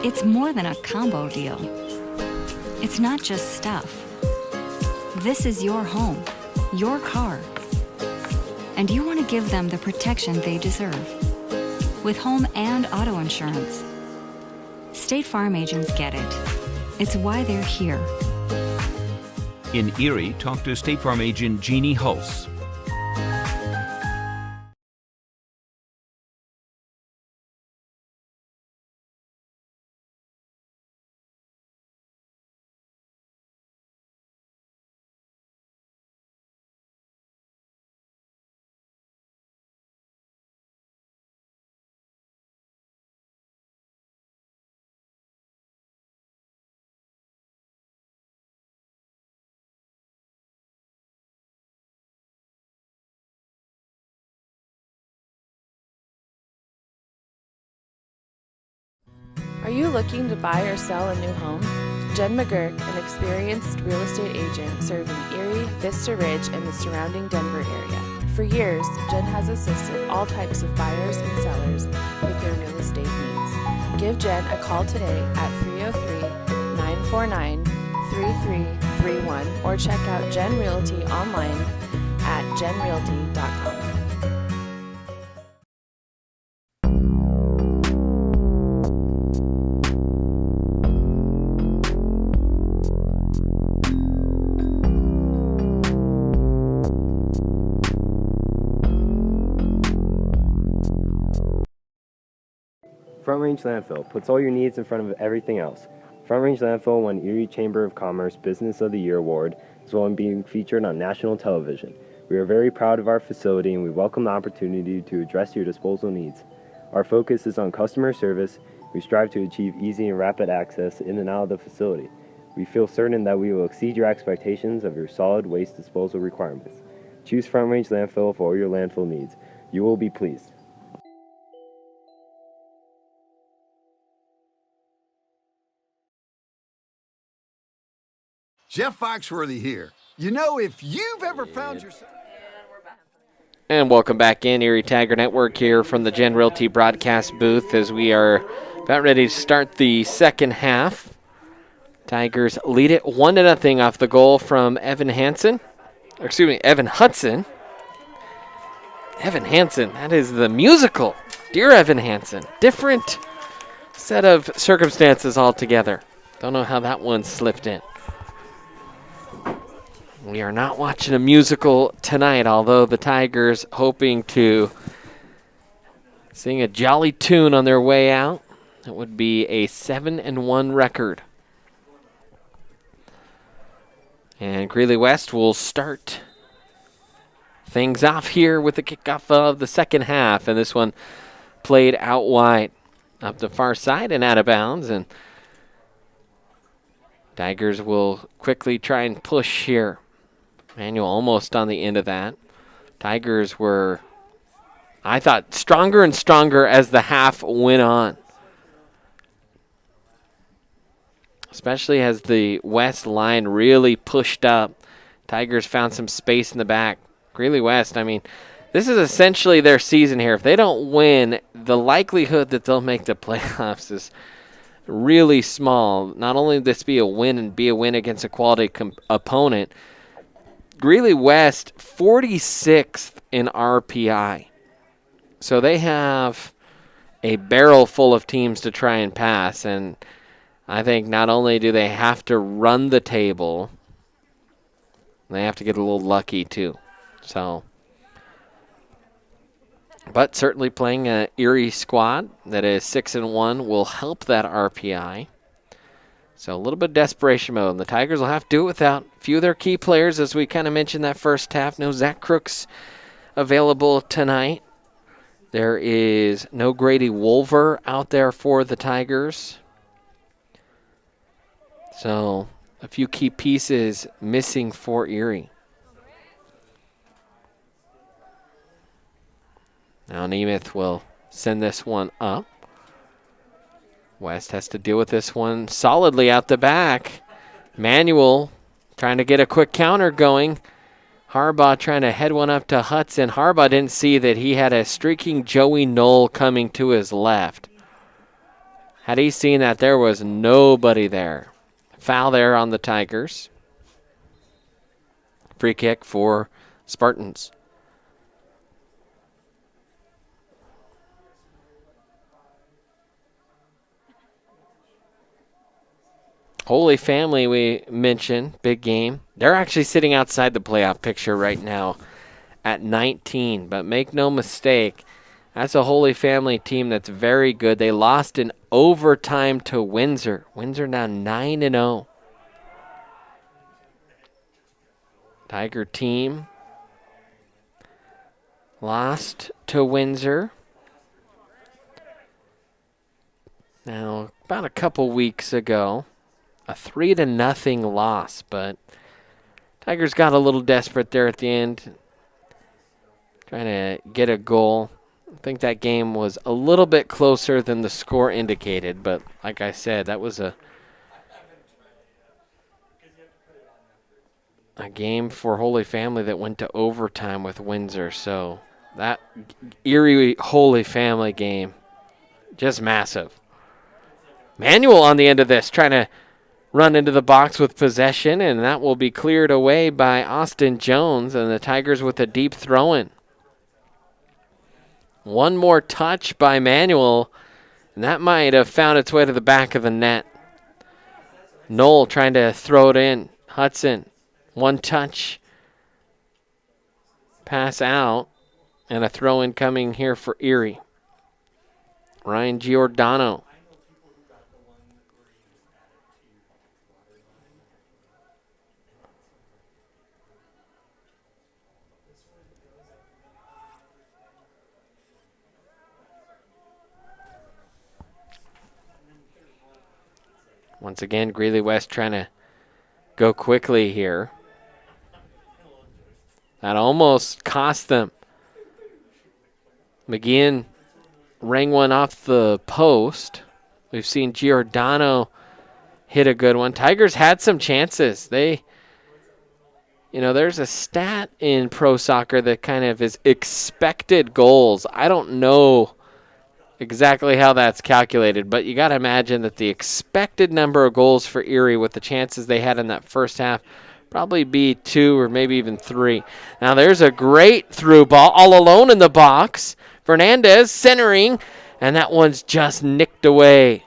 Speaker 7: It's more than a combo deal. It's not just stuff. This is your home, your car. And you want to give them the protection they deserve. With home and auto insurance. State Farm agents get it. It's why they're here.
Speaker 8: In Erie, talk to State Farm agent Jeannie Hulse.
Speaker 3: Are you looking to buy or sell a new home? Jen McGurk, an experienced real estate agent serving Erie, Vista Ridge, and the surrounding Denver area. For years, Jen has assisted all types of buyers and sellers with their real estate needs. Give Jen a call today at 303-949-3331 or check out Jen Realty online at jenrealty.com.
Speaker 4: Front Range Landfill puts all your needs in front of everything else. Front Range Landfill won Erie Chamber of Commerce Business of the Year Award, as well as being featured on national television. We are very proud of our facility and we welcome the opportunity to address your disposal needs. Our focus is on customer service. We strive to achieve easy and rapid access in and out of the facility. We feel certain that we will exceed your expectations of your solid waste disposal requirements. Choose Front Range Landfill for all your landfill needs. You will be pleased.
Speaker 5: Jeff Foxworthy here. You know, if you've ever found yourself...
Speaker 2: And welcome back in, Erie Tiger Network here from the Gen Realty broadcast booth as we are about ready to start the second half. Tigers lead it 1-0 off the goal from Evan Hudson. Evan Hansen, that is the musical. Dear Evan Hansen. Different set of circumstances altogether. Don't know how that one slipped in. We are not watching a musical tonight, although the Tigers hoping to sing a jolly tune on their way out. It would be a 7-1 record. And Greeley West will start things off here with the kickoff of the second half. And this one played out wide, up the far side and out of bounds. And Tigers will quickly try and push here. Manuel almost on the end of that. Tigers were, I thought, stronger and stronger as the half went on. Especially as the West line really pushed up. Tigers found some space in the back. Greeley West, I mean, this is essentially their season here. If they don't win, the likelihood that they'll make the playoffs is really small. Not only will this be a win and be a win against a quality opponent, Greeley West, 46th in RPI. So they have a barrel full of teams to try and pass. And I think not only do they have to run the table, they have to get a little lucky too. So, but certainly playing an Erie squad that is 6-1 will help that RPI. So a little bit of desperation mode. And the Tigers will have to do it without a few of their key players, as we kind of mentioned that first half. No Zach Crooks available tonight. There is no Grady Wolver out there for the Tigers. So a few key pieces missing for Erie. Now Nemeth will send this one up. West has to deal with this one solidly out the back. Manuel trying to get a quick counter going. Harbaugh trying to head one up to Hudson. Harbaugh didn't see that he had a streaking Joey Knoll coming to his left. Had he seen that, there was nobody there. Foul there on the Tigers. Free kick for Spartans. Holy Family, we mentioned, big game. They're actually sitting outside the playoff picture right now at 19. But make no mistake, that's a Holy Family team that's very good. They lost in overtime to Windsor. Windsor now 9-0. Tiger team lost to Windsor. Now, about a couple weeks ago, a 3-0 loss, but Tigers got a little desperate there at the end, trying to get a goal. I think that game was a little bit closer than the score indicated, but like I said, that was a game for Holy Family that went to overtime with Windsor. So that Erie Holy Family game, just massive. Manuel on the end of this, trying to run into the box with possession, and that will be cleared away by Austin Jones, and the Tigers with a deep throw-in. One more touch by Manuel, and that might have found its way to the back of the net. Knoll trying to throw it in. Hudson, one touch. Pass out, and a throw-in coming here for Erie. Ryan Giordano. Once again, Greeley West trying to go quickly here. That almost cost them. McGeehan rang one off the post. We've seen Giordano hit a good one. Tigers had some chances. There's a stat in pro soccer that kind of is expected goals. I don't know exactly how that's calculated, but you got to imagine that the expected number of goals for Erie with the chances they had in that first half probably be 2 or maybe even 3. Now there's a great through ball all alone in the box. Fernandez centering, and that one's just nicked away.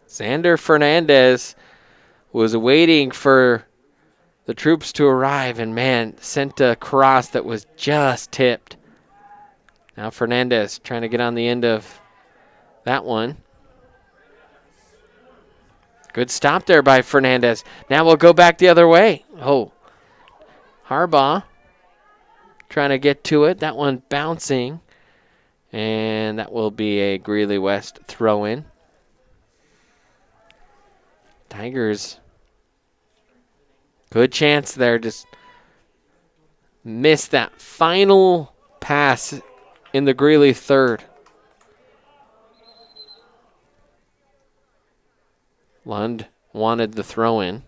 Speaker 2: Xander Fernandez was waiting for the troops to arrive, and man, sent a cross that was just tipped. Now Fernandez trying to get on the end of that one. Good stop there by Fernandez. Now we'll go back the other way. Oh, Harbaugh trying to get to it. That one bouncing, and that will be a Greeley West throw-in. Tigers, good chance there. Just missed that final pass in the Greeley third. Lund wanted the throw-in.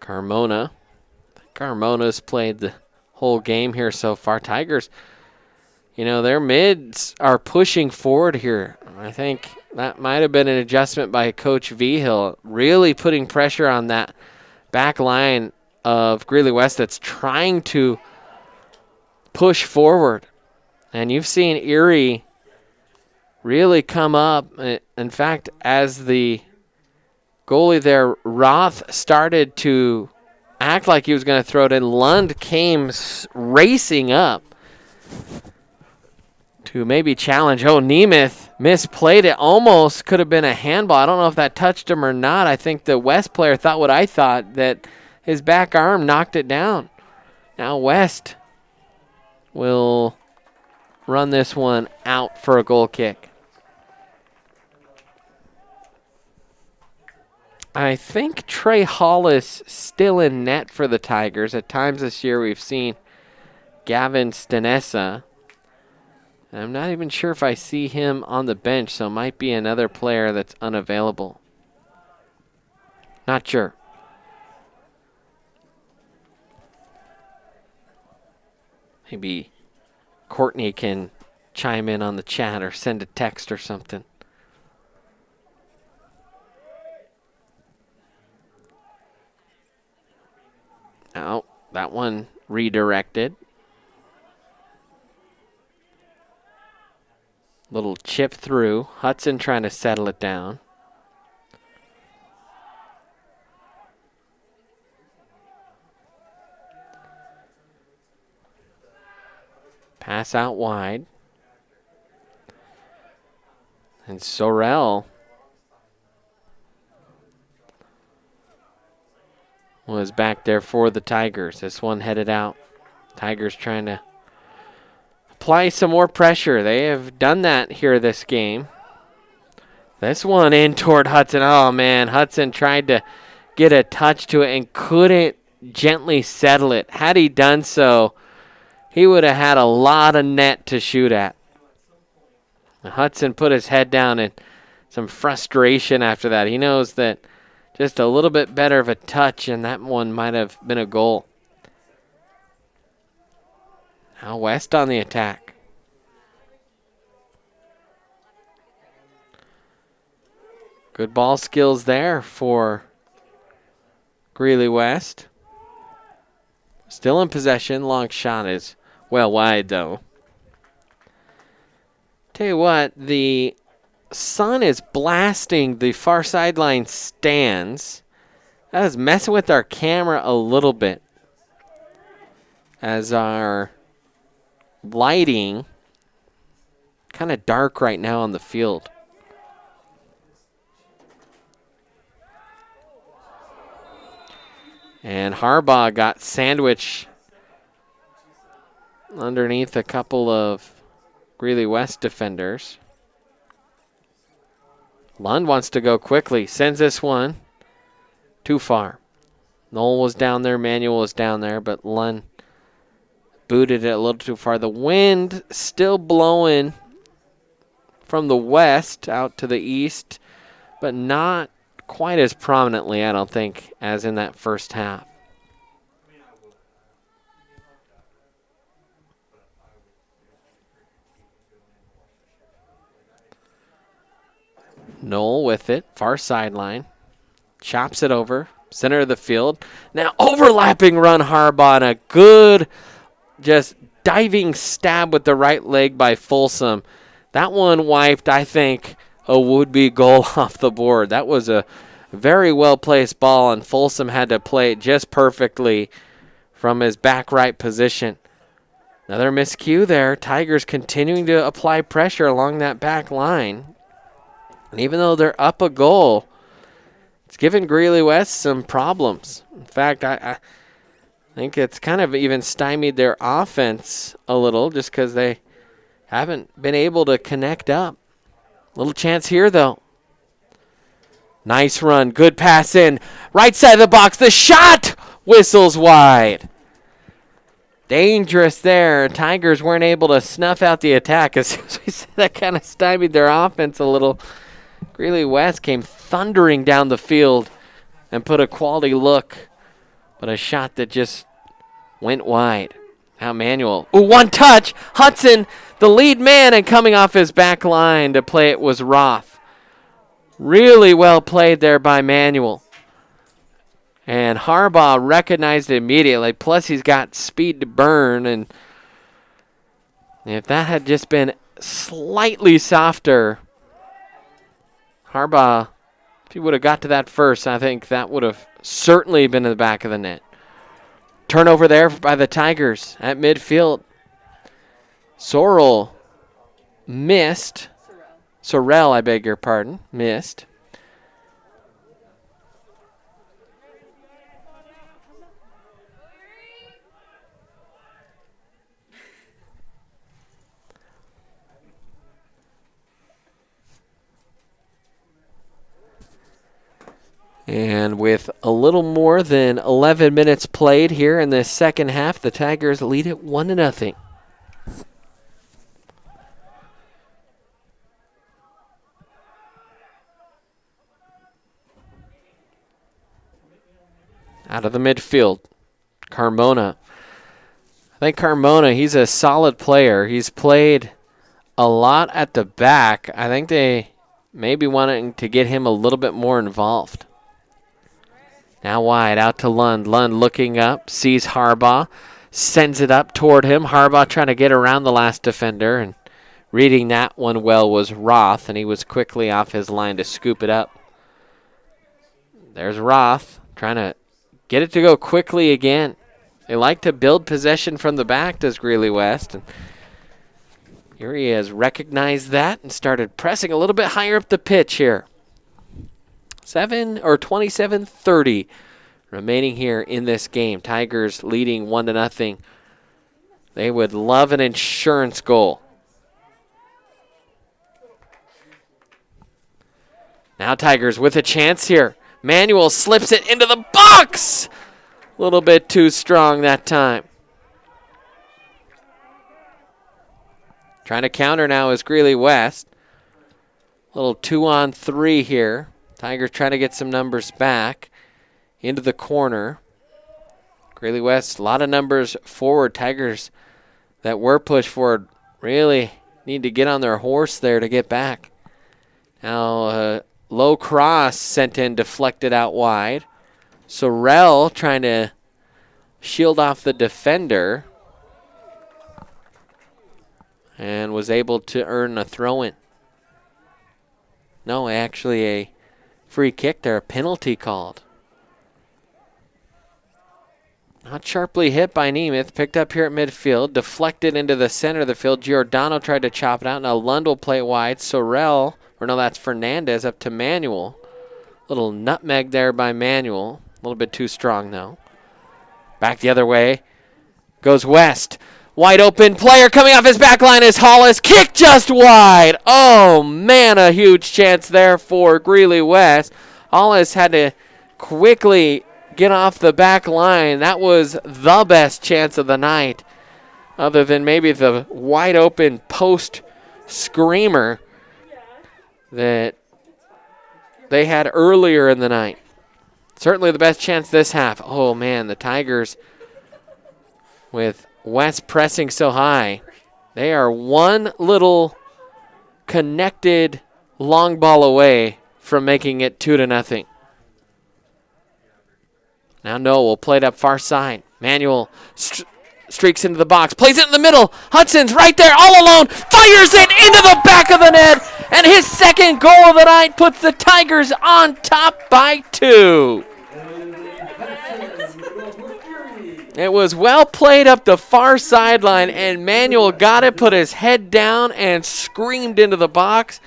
Speaker 2: Carmona's played the whole game here so far. Tigers, their mids are pushing forward here. I think that might have been an adjustment by Coach Vigil, really putting pressure on that back line of Greeley West that's trying to push forward. And you've seen Erie really come up. In fact, as the goalie there, Roth, started to act like he was going to throw it in, Lund came racing up to maybe challenge. Oh, Nemeth misplayed it. Almost could have been a handball. I don't know if that touched him or not. I think the West player thought what I thought, that his back arm knocked it down. Now West will run this one out for a goal kick. I think Trey Hollis still in net for the Tigers. At times this year we've seen Gavin Stenessa. I'm not even sure if I see him on the bench, so it might be another player that's unavailable. Not sure. Maybe Courtney can chime in on the chat or send a text or something. Oh, that one redirected. Little chip through. Hudson trying to settle it down. Pass out wide. And Sorrell was back there for the Tigers. This one headed out. Tigers trying to apply some more pressure. They have done that here this game. This one in toward Hudson. Oh, man. Hudson tried to get a touch to it and couldn't gently settle it. Had he done so, he would have had a lot of net to shoot at. Hudson put his head down in some frustration after that. He knows that just a little bit better of a touch, and that one might have been a goal. Now West on the attack. Good ball skills there for Greeley West. Still in possession. Long shot is well wide, though. Tell you what, the sun is blasting the far sideline stands. That is messing with our camera a little bit, as our lighting kind of dark right now on the field. And Harbaugh got sandwiched underneath a couple of Greeley West defenders. Lund wants to go quickly. Sends this one too far. Knoll was down there. Manuel was down there. But Lund booted it a little too far. The wind still blowing from the west out to the east, but not quite as prominently, I don't think, as in that first half. Knoll with it, far sideline. Chops it over, center of the field. Now overlapping run Harbaugh, and a good just diving stab with the right leg by Folsom. That one wiped, I think, a would-be goal off the board. That was a very well-placed ball, and Folsom had to play it just perfectly from his back right position. Another miscue there. Tigers continuing to apply pressure along that back line. And even though they're up a goal, it's given Greeley West some problems. In fact, I think it's kind of even stymied their offense a little just because they haven't been able to connect up. Little chance here, though. Nice run. Good pass in. Right side of the box. The shot whistles wide. Dangerous there. Tigers weren't able to snuff out the attack. As soon as we said that kind of stymied their offense a little. Greeley West came thundering down the field and put a quality look, but a shot that just went wide. Now Manuel. Ooh, one touch. Hudson, the lead man, and coming off his back line to play it was Roth. Really well played there by Manuel. And Harbaugh recognized it immediately. Plus, he's got speed to burn. And if that had just been slightly softer, Harbaugh, if he would have got to that first, I think that would have certainly been in the back of the net. Turnover there by the Tigers at midfield. Sorrell missed. Sorrell, I beg your pardon, missed. And with a little more than 11 minutes played here in the second half, the Tigers lead it 1-0. Out of the midfield, Carmona. I think Carmona, he's a solid player. He's played a lot at the back. I think they may be wanting to get him a little bit more involved. Now wide, out to Lund. Lund looking up, sees Harbaugh, sends it up toward him. Harbaugh trying to get around the last defender, and reading that one well was Roth, and he was quickly off his line to scoop it up. There's Roth trying to get it to go quickly again. They like to build possession from the back, does Greeley West. And Erie has recognized that and started pressing a little bit higher up the pitch here. 27:30 remaining here in this game. Tigers leading 1-0. They would love an insurance goal. Now Tigers with a chance here. Manuel slips it into the box. A little bit too strong that time. Trying to counter now is Greeley West. A little 2-on-3 here. Tigers trying to get some numbers back into the corner. Greeley West, a lot of numbers forward. Tigers that were pushed forward really need to get on their horse there to get back. Now, low cross sent in, deflected out wide. Sorrell trying to shield off the defender and was able to earn a throw-in. No, actually a free kick there, a penalty called. Not sharply hit by Nemeth, picked up here at midfield, deflected into the center of the field. Giordano tried to chop it out. Now Lund will play wide. Sorrell, or no, that's Fernandez up to Manuel. Little nutmeg there by Manuel. A little bit too strong though. Back the other way. Goes West. Wide open player coming off his back line is Hollis. Kick just wide. Oh man, a huge chance there for Greeley West. Hollis had to quickly get off the back line. That was the best chance of the night, other than maybe the wide open post screamer that they had earlier in the night. Certainly the best chance this half. Oh man, the Tigers with West pressing so high. They are one little connected long ball away from making it 2-0. Now Noel play it up far side. Manuel streaks into the box, plays it in the middle. Hudson's right there all alone, fires it into the back of the net, and his second goal of the night puts the Tigers on top by 2. It was well played up the far sideline, and Manuel got it, put his head down, and screamed into the box.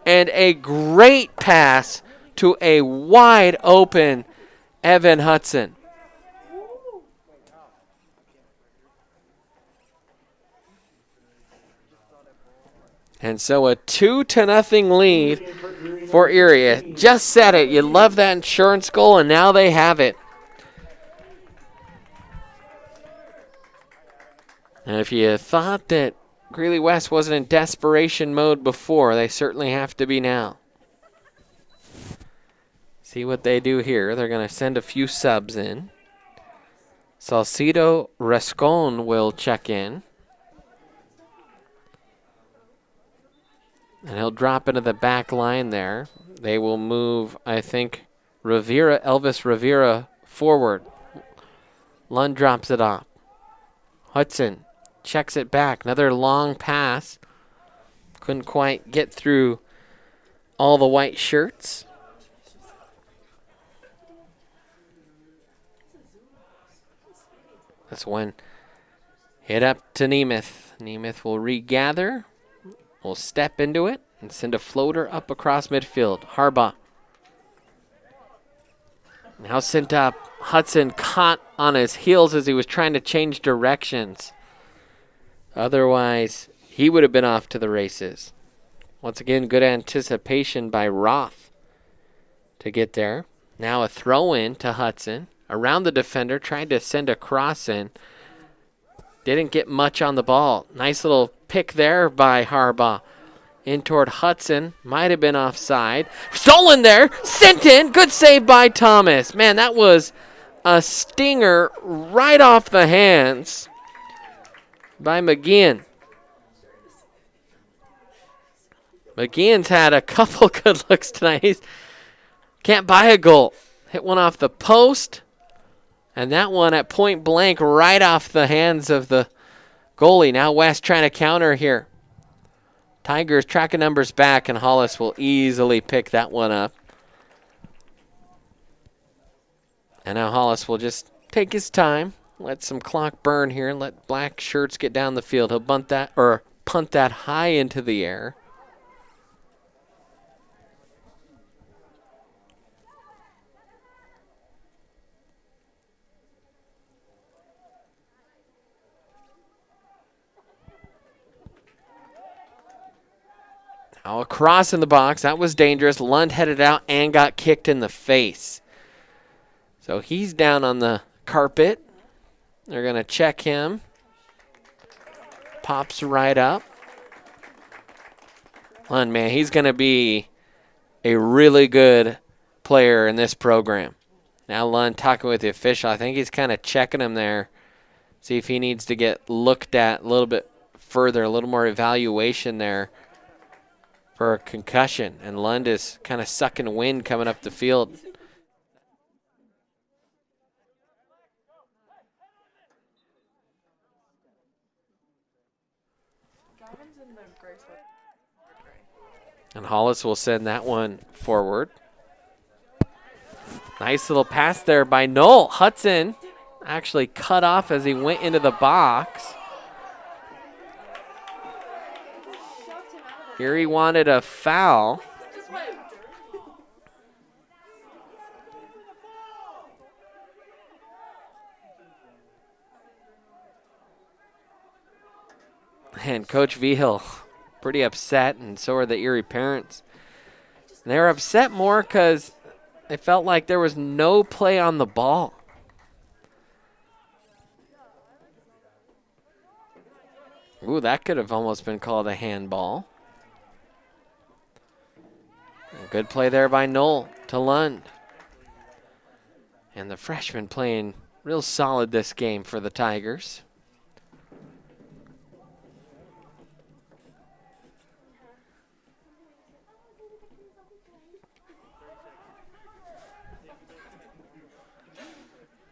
Speaker 2: And a great pass to a wide open Evan Hudson. And so a 2-0 lead for Erie. Just said it. You love that insurance goal, and now they have it. And if you thought that Greeley West wasn't in desperation mode before, they certainly have to be now. See what they do here. They're going to send a few subs in. Salcido Rascon will check in. And he'll drop into the back line there. They will move, I think, Elvis Rivera forward. Lund drops it off. Hudson checks it back. Another long pass. Couldn't quite get through all the white shirts. This one hit up to Nemeth. Nemeth will regather. Will step into it and send a floater up across midfield. Harbaugh. Now sent up. Hudson caught on his heels as he was trying to change directions. Otherwise, he would have been off to the races. Once again, good anticipation by Roth to get there. Now a throw-in to Hudson. Around the defender, trying to send a cross in. Didn't get much on the ball. Nice little pick there by Harbaugh. In toward Hudson. Might have been offside. Stolen there. Sent in. Good save by Thomas. Man, that was a stinger right off the hands by McGeehan. McGeehan's had a couple good looks tonight. He can't buy a goal. Hit one off the post, and that one at point blank right off the hands of the goalie. Now West trying to counter here. Tigers tracking numbers back, and Hollis will easily pick that one up. And now Hollis will just take his time, let some clock burn here, and let black shirts get down the field. He'll punt that high into the air. Now across in the box. That was dangerous. Lund headed out and got kicked in the face. So he's down on the carpet. They're going to check him. Pops right up. Lund, man, he's going to be a really good player in this program. Now Lund talking with the official. I think he's kind of checking him there. See if he needs to get looked at a little bit further, a little more evaluation there for a concussion. And Lund is kind of sucking wind coming up the field. And Hollis will send that one forward. Nice little pass there by Noel. Hudson actually cut off as he went into the box. Here he wanted a foul. And Coach Vigil pretty upset, and so are the Erie parents. And they were upset more because they felt like there was no play on the ball. Ooh, that could have almost been called a handball. A good play there by Noel to Lund. And the freshman playing real solid this game for the Tigers.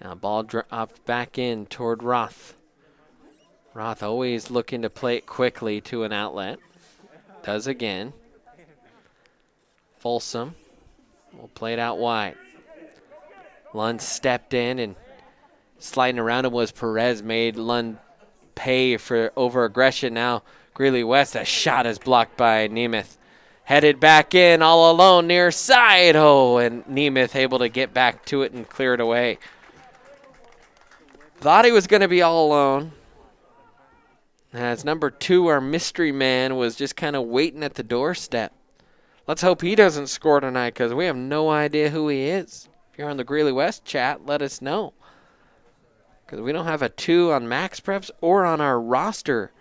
Speaker 2: Now ball dropped back in toward Roth. Roth always looking to play it quickly to an outlet. Does again. Folsom will play it out wide. Lund stepped in, and sliding around him was Perez. Made Lund pay for over-aggression. Now Greeley West, a shot is blocked by Nemeth. Headed back in all alone near side. Oh, and Nemeth able to get back to it and clear it away. Thought he was going to be all alone. As number 2, our mystery man, was just kind of waiting at the doorstep. Let's hope he doesn't score tonight, because we have no idea who he is. If you're on the Greeley West chat, let us know. Because we don't have a 2 on Max Preps or on our roster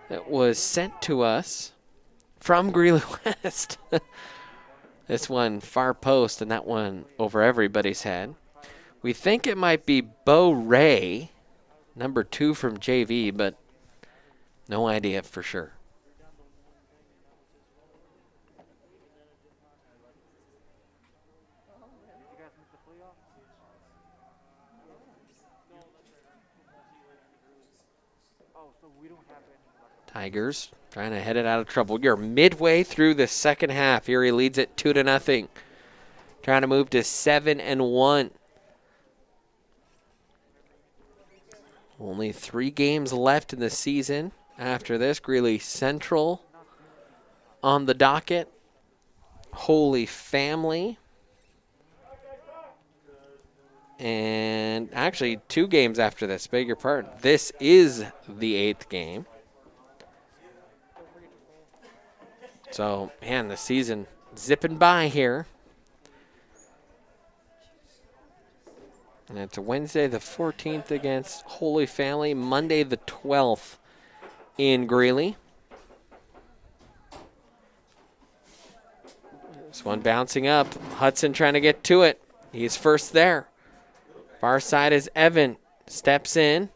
Speaker 2: that was sent to us from Greeley West. This one far post, and that one over everybody's head. We think it might be Bo Ray, number 2 from JV, but no idea for sure. Tigers trying to head it out of trouble. You're midway through the second half. Erie leads it 2-0. Trying to move to 7-1. Only 3 games left in the season. After this, Greeley Central on the docket. Holy Family. And actually 2 games after this, beg your pardon. This is the 8th game. So, man, the season zipping by here. And it's Wednesday the 14th against Holy Family, Monday the 12th in Greeley. This one bouncing up. Hudson trying to get to it. He's first there. Far side is Evan. Steps in,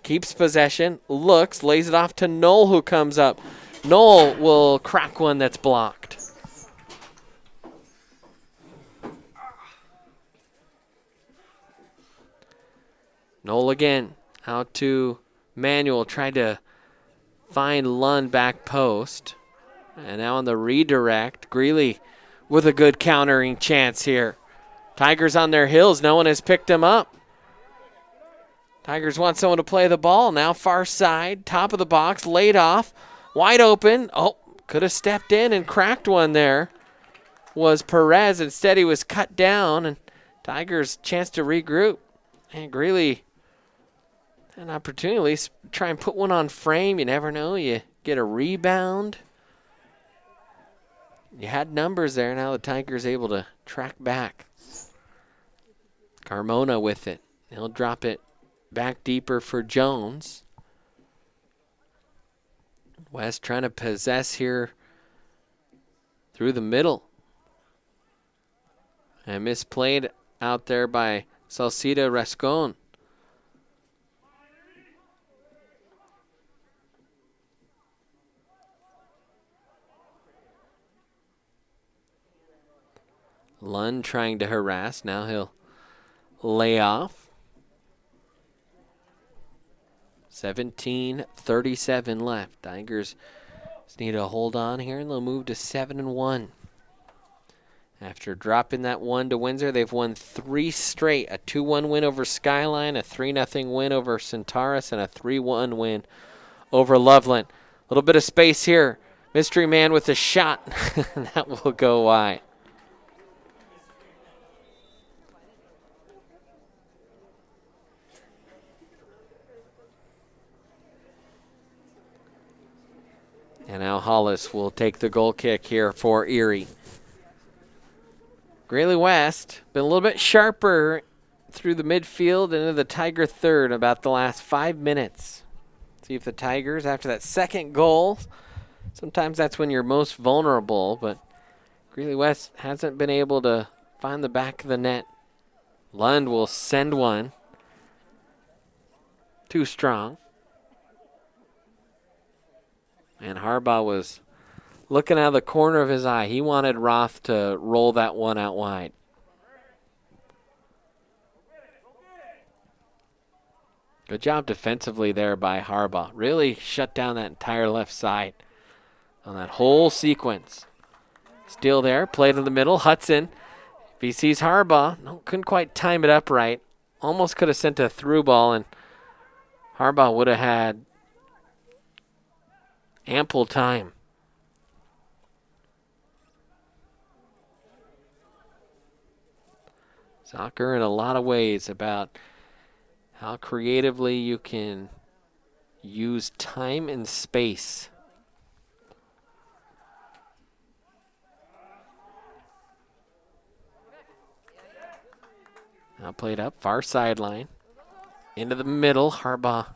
Speaker 2: keeps possession, looks, lays it off to Knoll, who comes up. Knoll will crack one that's blocked. Knoll again, out to Manuel, tried to find Lund back post. And now on the redirect, Greeley with a good countering chance here. Tigers on their heels, no one has picked him up. Tigers want someone to play the ball. Now far side, top of the box, laid off, wide open. Oh, could have stepped in and cracked one there. Was Perez. Instead, he was cut down, and Tigers chance to regroup. And Greeley an opportunity at least try and put one on frame. You never know. You get a rebound. You had numbers there. Now the Tigers able to track back. Carmona with it. He'll drop it back deeper for Jones. West trying to possess here through the middle. And misplayed out there by Salcida Rascon. Lund trying to harass. Now he'll lay off. 17:37 left. Tigers just need to hold on here, and they'll move to 7-1. After dropping that one to Windsor, they've won 3 straight. A 2-1 win over Skyline, a 3-0 win over Centaurus, and a 3-1 win over Loveland. A little bit of space here. Mystery Man with a shot. That will go wide. And now Hollis will take the goal kick here for Erie. Greeley West been a little bit sharper through the midfield into the Tiger third about the last 5 minutes. See if the Tigers, after that second goal, sometimes that's when you're most vulnerable, but Greeley West hasn't been able to find the back of the net. Lund will send one. Too strong. And Harbaugh was looking out of the corner of his eye. He wanted Roth to roll that one out wide. Good job defensively there by Harbaugh. Really shut down that entire left side on that whole sequence. Still there, played in the middle. Hudson, if he sees Harbaugh, couldn't quite time it up right. Almost could have sent a through ball, and Harbaugh would have had ample time. Soccer in a lot of ways about how creatively you can use time and space. Now played up, far sideline. Into the middle, Harbaugh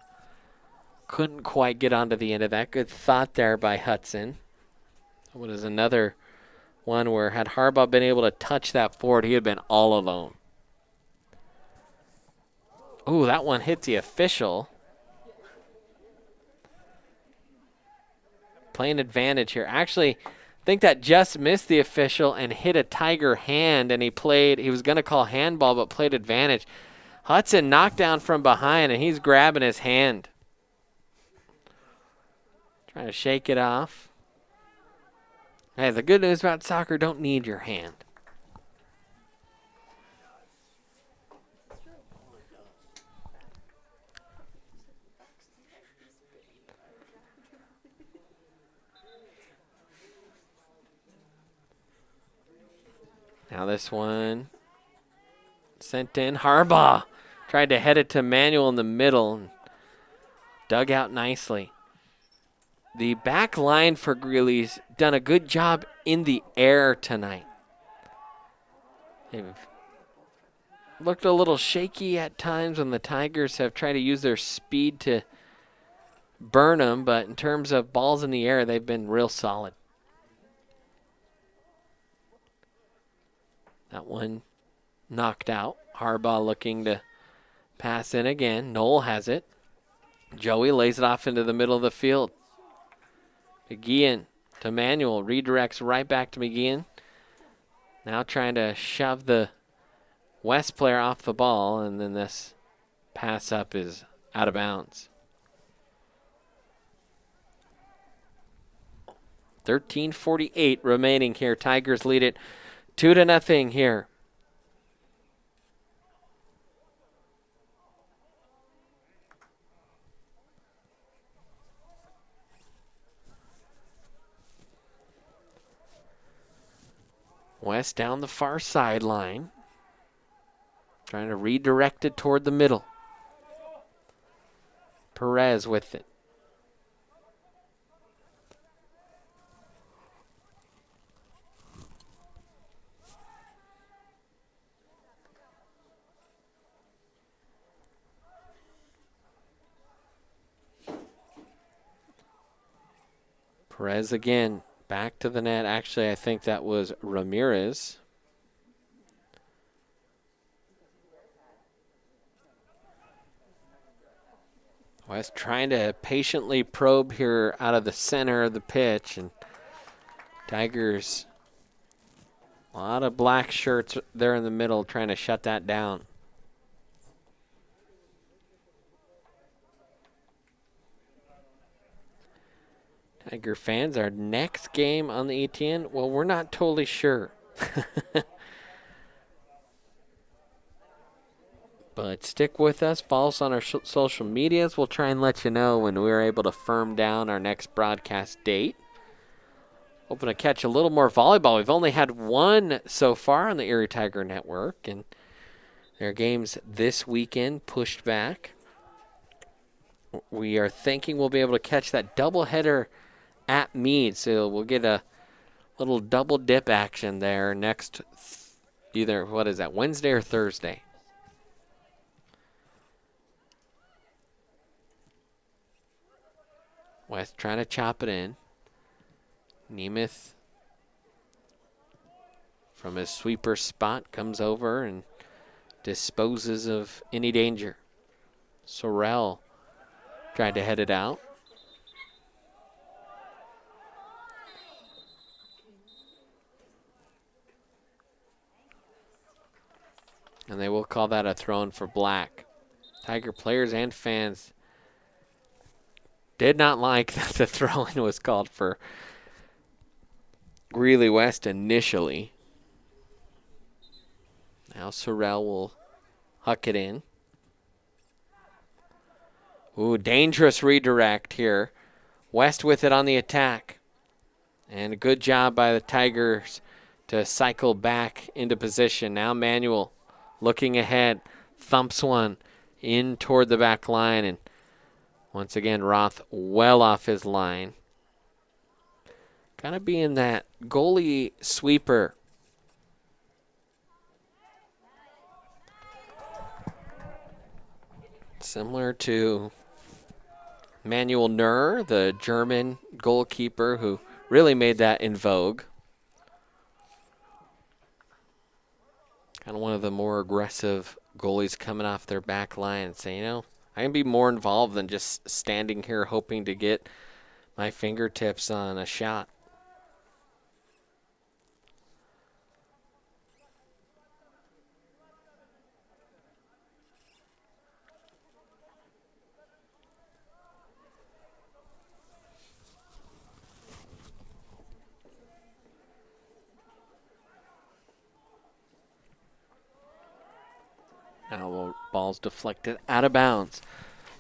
Speaker 2: couldn't quite get onto the end of that. Good thought there by Hudson. What is another one where had Harbaugh been able to touch that forward, he had been all alone. Ooh, that one hit the official. Playing advantage here. Actually, I think that just missed the official and hit a Tiger hand, and he was going to call handball, but played advantage. Hudson knocked down from behind, and he's grabbing his hand. Trying to shake it off. Hey, the good news about soccer, don't need your hand. Now this one sent in. Harbaugh tried to head it to Manuel in the middle and dug out nicely. The back line for Greeley's done a good job in the air tonight. They've looked a little shaky at times when the Tigers have tried to use their speed to burn them, but in terms of balls in the air, they've been real solid. That one knocked out. Harbaugh looking to Pass in again. Knoll has it. Joey lays it off into the middle of the field. McGeehan to Manuel. Redirects right back to McGeehan. Now trying to shove the West player off the ball, and then this pass up is out of bounds. 13:48 remaining here. Tigers lead it 2-0 here. West down the far sideline. Trying to redirect it toward the middle. Perez with it. Perez again, back to the net. Actually, I think that was Ramirez. West trying to patiently probe here out of the center of the pitch, and Tigers, a lot of black shirts there in the middle trying to shut that down. Tiger fans, our next game on the ETN, well, we're not totally sure. But stick with us. Follow us on our social medias. We'll try and let you know when we're able to firm down our next broadcast date. Hoping to catch a little more volleyball. We've only had one so far on the Erie Tiger Network, and their games this weekend pushed back. We are thinking we'll be able to catch that doubleheader at Meade, so we'll get a little double dip action there next either, Wednesday or Thursday. West trying to chop it in. Nemeth from his sweeper spot comes over and disposes of any danger. Sorrell tried to head it out. And they will call that a throw-in for Black. Tiger players and fans did not like that the throw-in was called for Greeley West initially. Now Sorrell will huck it in. Ooh, dangerous redirect here. West with it on the attack. And a good job by the Tigers to cycle back into position. Now Manuel looking ahead, thumps one in toward the back line, and once again, Roth well off his line. Kind of being that goalie sweeper. Similar to Manuel Neuer, the German goalkeeper who really made that in vogue. Kind of one of the more aggressive goalies coming off their back line and saying, I can be more involved than just standing here hoping to get my fingertips on a shot. Now the ball's deflected out of bounds.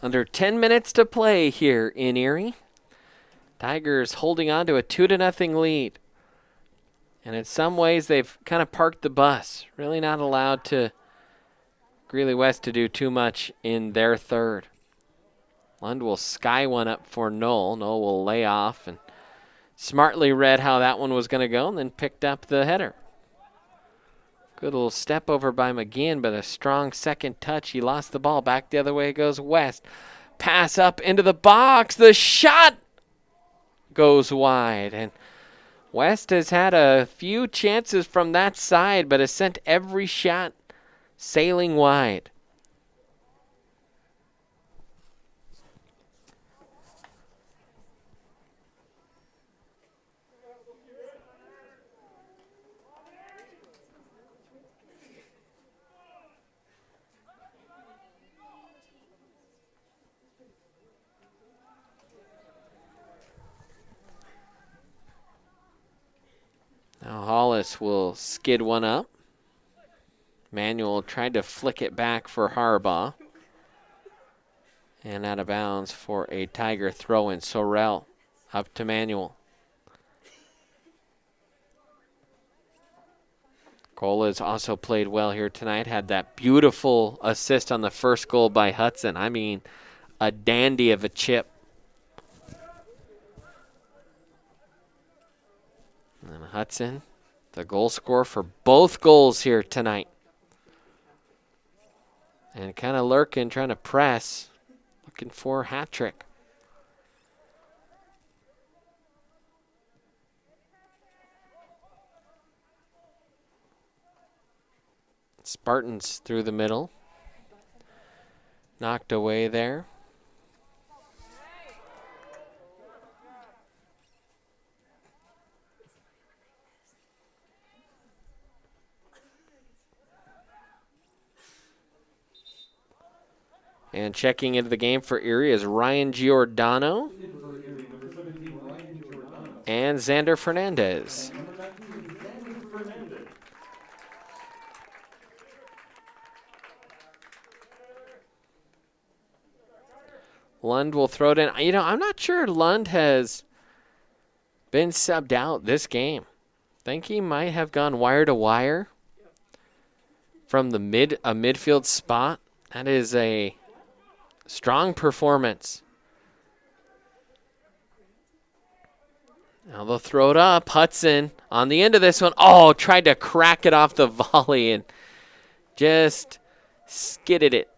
Speaker 2: Under 10 minutes to play here in Erie. Tigers holding on to a 2-0 lead. And in some ways, they've kind of parked the bus. Really not allowed to Greeley West to do too much in their third. Lund will sky one up for Knoll. Knoll will lay off and smartly read how that one was going to go and then picked up the header. Good little step over by McGeehan, but a strong second touch. He lost the ball. Back the other way goes West. Pass up into the box. The shot goes wide. And West has had a few chances from that side, but has sent every shot sailing wide. Hollis will skid one up. Manuel tried to flick it back for Harbaugh. And out of bounds for a Tiger throw-in. Sorrell up to Manuel. Cole has also played well here tonight. Had that beautiful assist on the first goal by Hudson. I mean, a dandy of a chip. And Hudson, the goal scorer for both goals here tonight. And kind of lurking, trying to press, looking for a hat trick. Spartans through the middle. Knocked away there. And checking into the game for Erie is Ryan Giordano and Xander Fernandez. Lund will throw it in. You know, I'm not sure Lund has been subbed out this game. I think he might have gone wire to wire from the midfield spot. That is a strong performance. Now they'll throw it up. Hudson on the end of this one. Oh, tried to crack it off the volley and just skidded it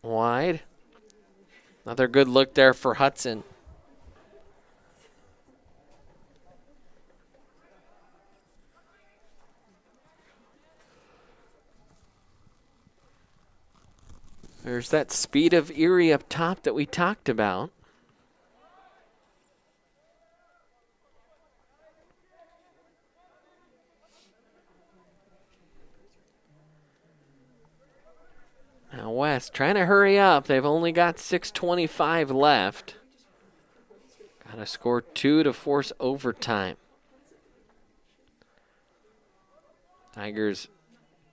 Speaker 2: wide. Another good look there for Hudson. There's that speed of Erie up top that we talked about. Now West trying to hurry up. They've only got 6:25 left. Got to score 2 to force overtime. Tigers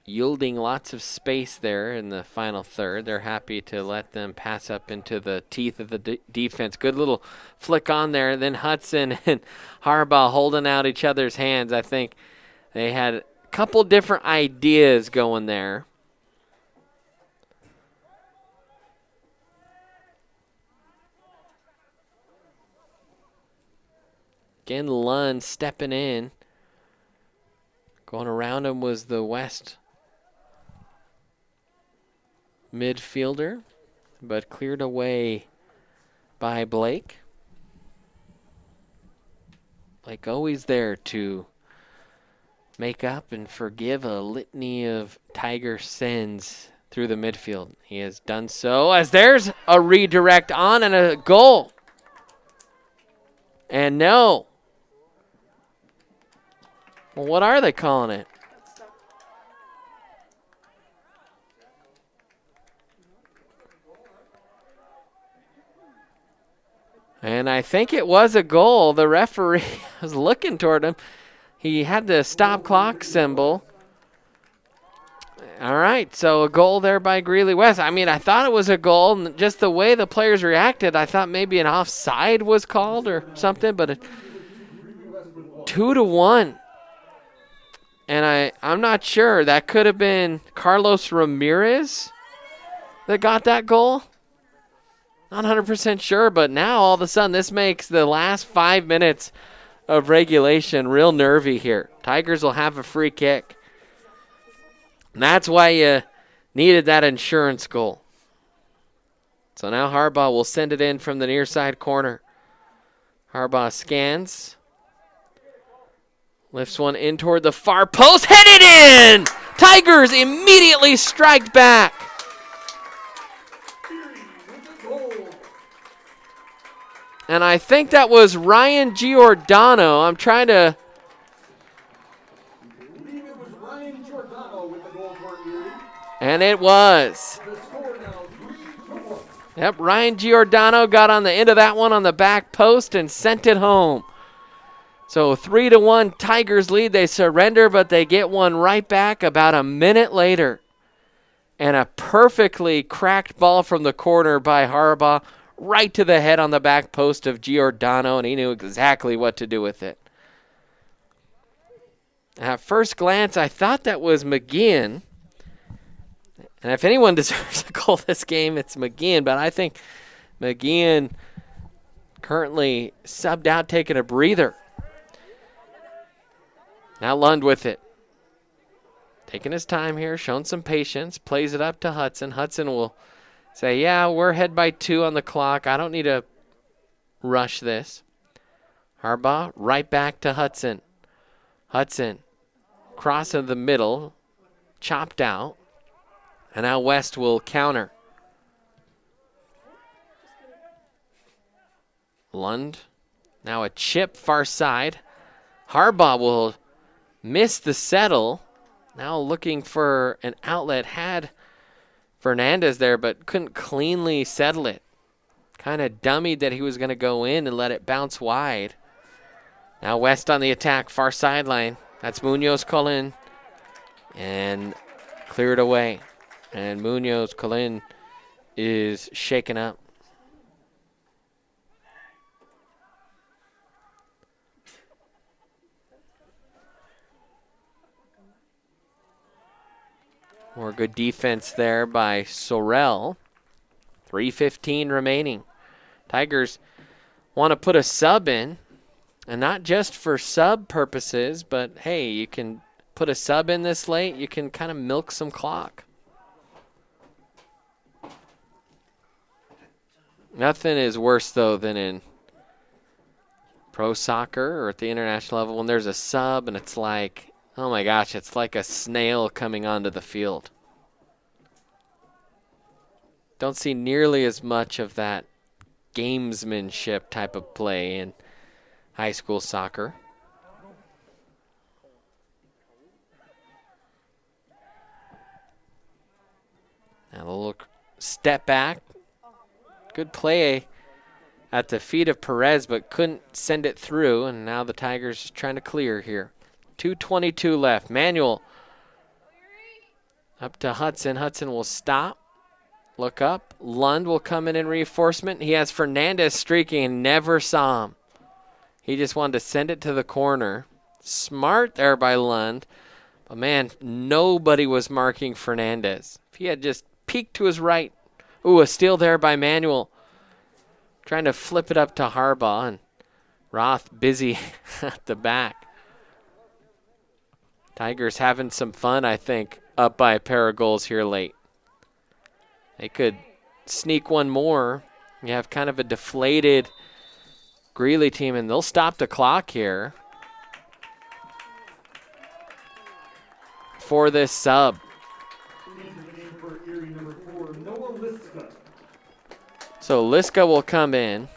Speaker 2: yielding lots of space there in the final third. They're happy to let them pass up into the teeth of the defense. Good little flick on there. And then Hudson and Harbaugh holding out each other's hands. I think they had a couple different ideas going there. Again, Lund stepping in. Going around him was the West midfielder, but cleared away by Blake. Blake always there to make up and forgive a litany of Tiger sins through the midfield. He has done so as there's a redirect on and a goal. And no. Well, what are they calling it? And I think it was a goal. The referee was looking toward him. He had the stop clock symbol. All right, so a goal there by Greeley West. I mean, I thought it was a goal, and just the way the players reacted, I thought maybe an offside was called or something, but 2-1. And I'm not sure. That could have been Carlos Ramirez that got that goal. Not 100% sure, but now all of a sudden this makes the last 5 minutes of regulation real nervy here. Tigers will have a free kick. And that's why you needed that insurance goal. So now Harbaugh will send it in from the near side corner. Harbaugh scans. Lifts one in toward the far post. Headed in! Tigers immediately strike back. And I think that was Ryan Giordano. I'm trying to... And it was. Yep, Ryan Giordano got on the end of that one on the back post and sent it home. So 3-1 Tigers lead. They surrender, but they get one right back about a minute later. And a perfectly cracked ball from the corner by Harbaugh right to the head on the back post of Giordano, and he knew exactly what to do with it. At first glance, I thought that was McGeehan. And if anyone deserves a goal this game, it's McGeehan. But I think McGeehan currently subbed out, taking a breather. Now Lund with it. Taking his time here, showing some patience, plays it up to Hudson. Hudson will say, yeah, we're ahead by 2 on the clock. I don't need to rush this. Harbaugh right back to Hudson. Hudson, cross in the middle, chopped out. And now West will counter. Lund, now a chip far side. Harbaugh will miss the settle. Now looking for an outlet. Had Fernandez there, but couldn't cleanly settle it. Kind of dummied that he was going to go in and let it bounce wide. Now West on the attack, far sideline. That's Munoz Cullen. And cleared away. And Munoz Cullen is shaken up. More good defense there by Sorrell. 3:15 remaining. Tigers want to put a sub in, and not just for sub purposes, but hey, you can put a sub in this late, you can kind of milk some clock. Nothing is worse, though, than in pro soccer or at the international level when there's a sub and it's like, oh my gosh, it's like a snail coming onto the field. Don't see nearly as much of that gamesmanship type of play in high school soccer. Now a little step back. Good play at the feet of Perez, but couldn't send it through, and now the Tigers just trying to clear here. 2:22 left. Manuel up to Hudson. Hudson will stop. Look up. Lund will come in reinforcement. He has Fernandez streaking and never saw him. He just wanted to send it to the corner. Smart there by Lund. But, man, nobody was marking Fernandez. If he had just peeked to his right. Ooh, a steal there by Manuel. Trying to flip it up to Harbaugh, and Roth busy at the back. Tigers having some fun, I think, up by a pair of goals here late. They could sneak one more. You have kind of a deflated Greeley team, and they'll stop the clock here for this sub. So Liska will come in.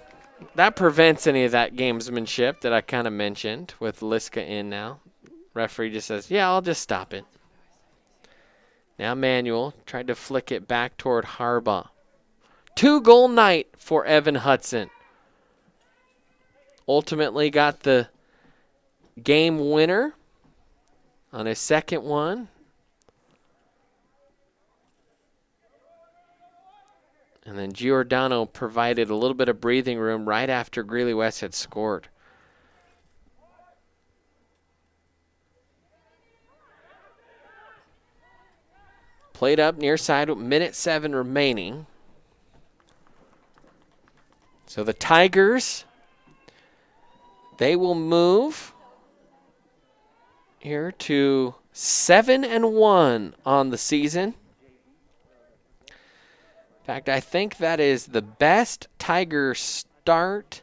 Speaker 2: That prevents any of that gamesmanship that I kind of mentioned with Liska in now. Referee just says, yeah, I'll just stop it. Now Manuel tried to flick it back toward Harbaugh. 2-goal night for Evan Hudson. Ultimately got the game winner on his second one. And then Giordano provided a little bit of breathing room right after Greeley West had scored. Played up near side with minute 7 remaining. So the Tigers, they will move here to 7-1 on the season. In fact, I think that is the best Tiger start.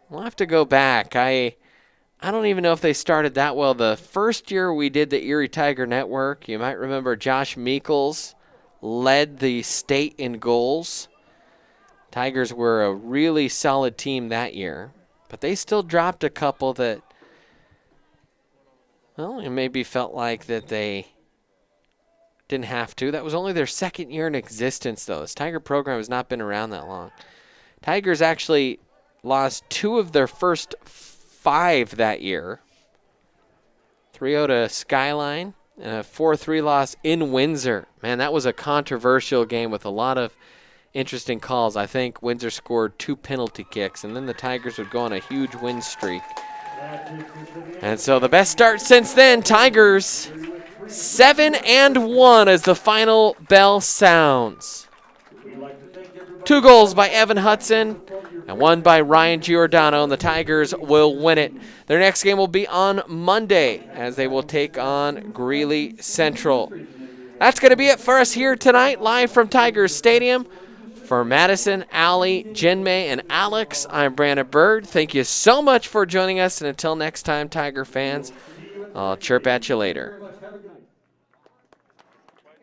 Speaker 2: We'll have to go back. I don't even know if they started that well. The first year we did the Erie Tiger Network, you might remember Josh Meekles led the state in goals. Tigers were a really solid team that year, but they still dropped a couple that, well, it maybe felt like that they didn't have to. That was only their second year in existence, though. This Tiger program has not been around that long. Tigers actually lost 2 of their first 5 that year. 3-0 to Skyline, and a 4-3 loss in Windsor. Man, that was a controversial game with a lot of interesting calls. I think Windsor scored 2 penalty kicks, and then the Tigers would go on a huge win streak. And so the best start since then, Tigers 7-1 as the final bell sounds. 2 goals by Evan Hudson and 1 by Ryan Giordano, and the Tigers will win it. Their next game will be on Monday as they will take on Greeley Central. That's going to be it for us here tonight, live from Tigers Stadium. For Madison, Allie, Jinmei, and Alex, I'm Brandon Bird. Thank you so much for joining us, and until next time, Tiger fans, I'll chirp at you later.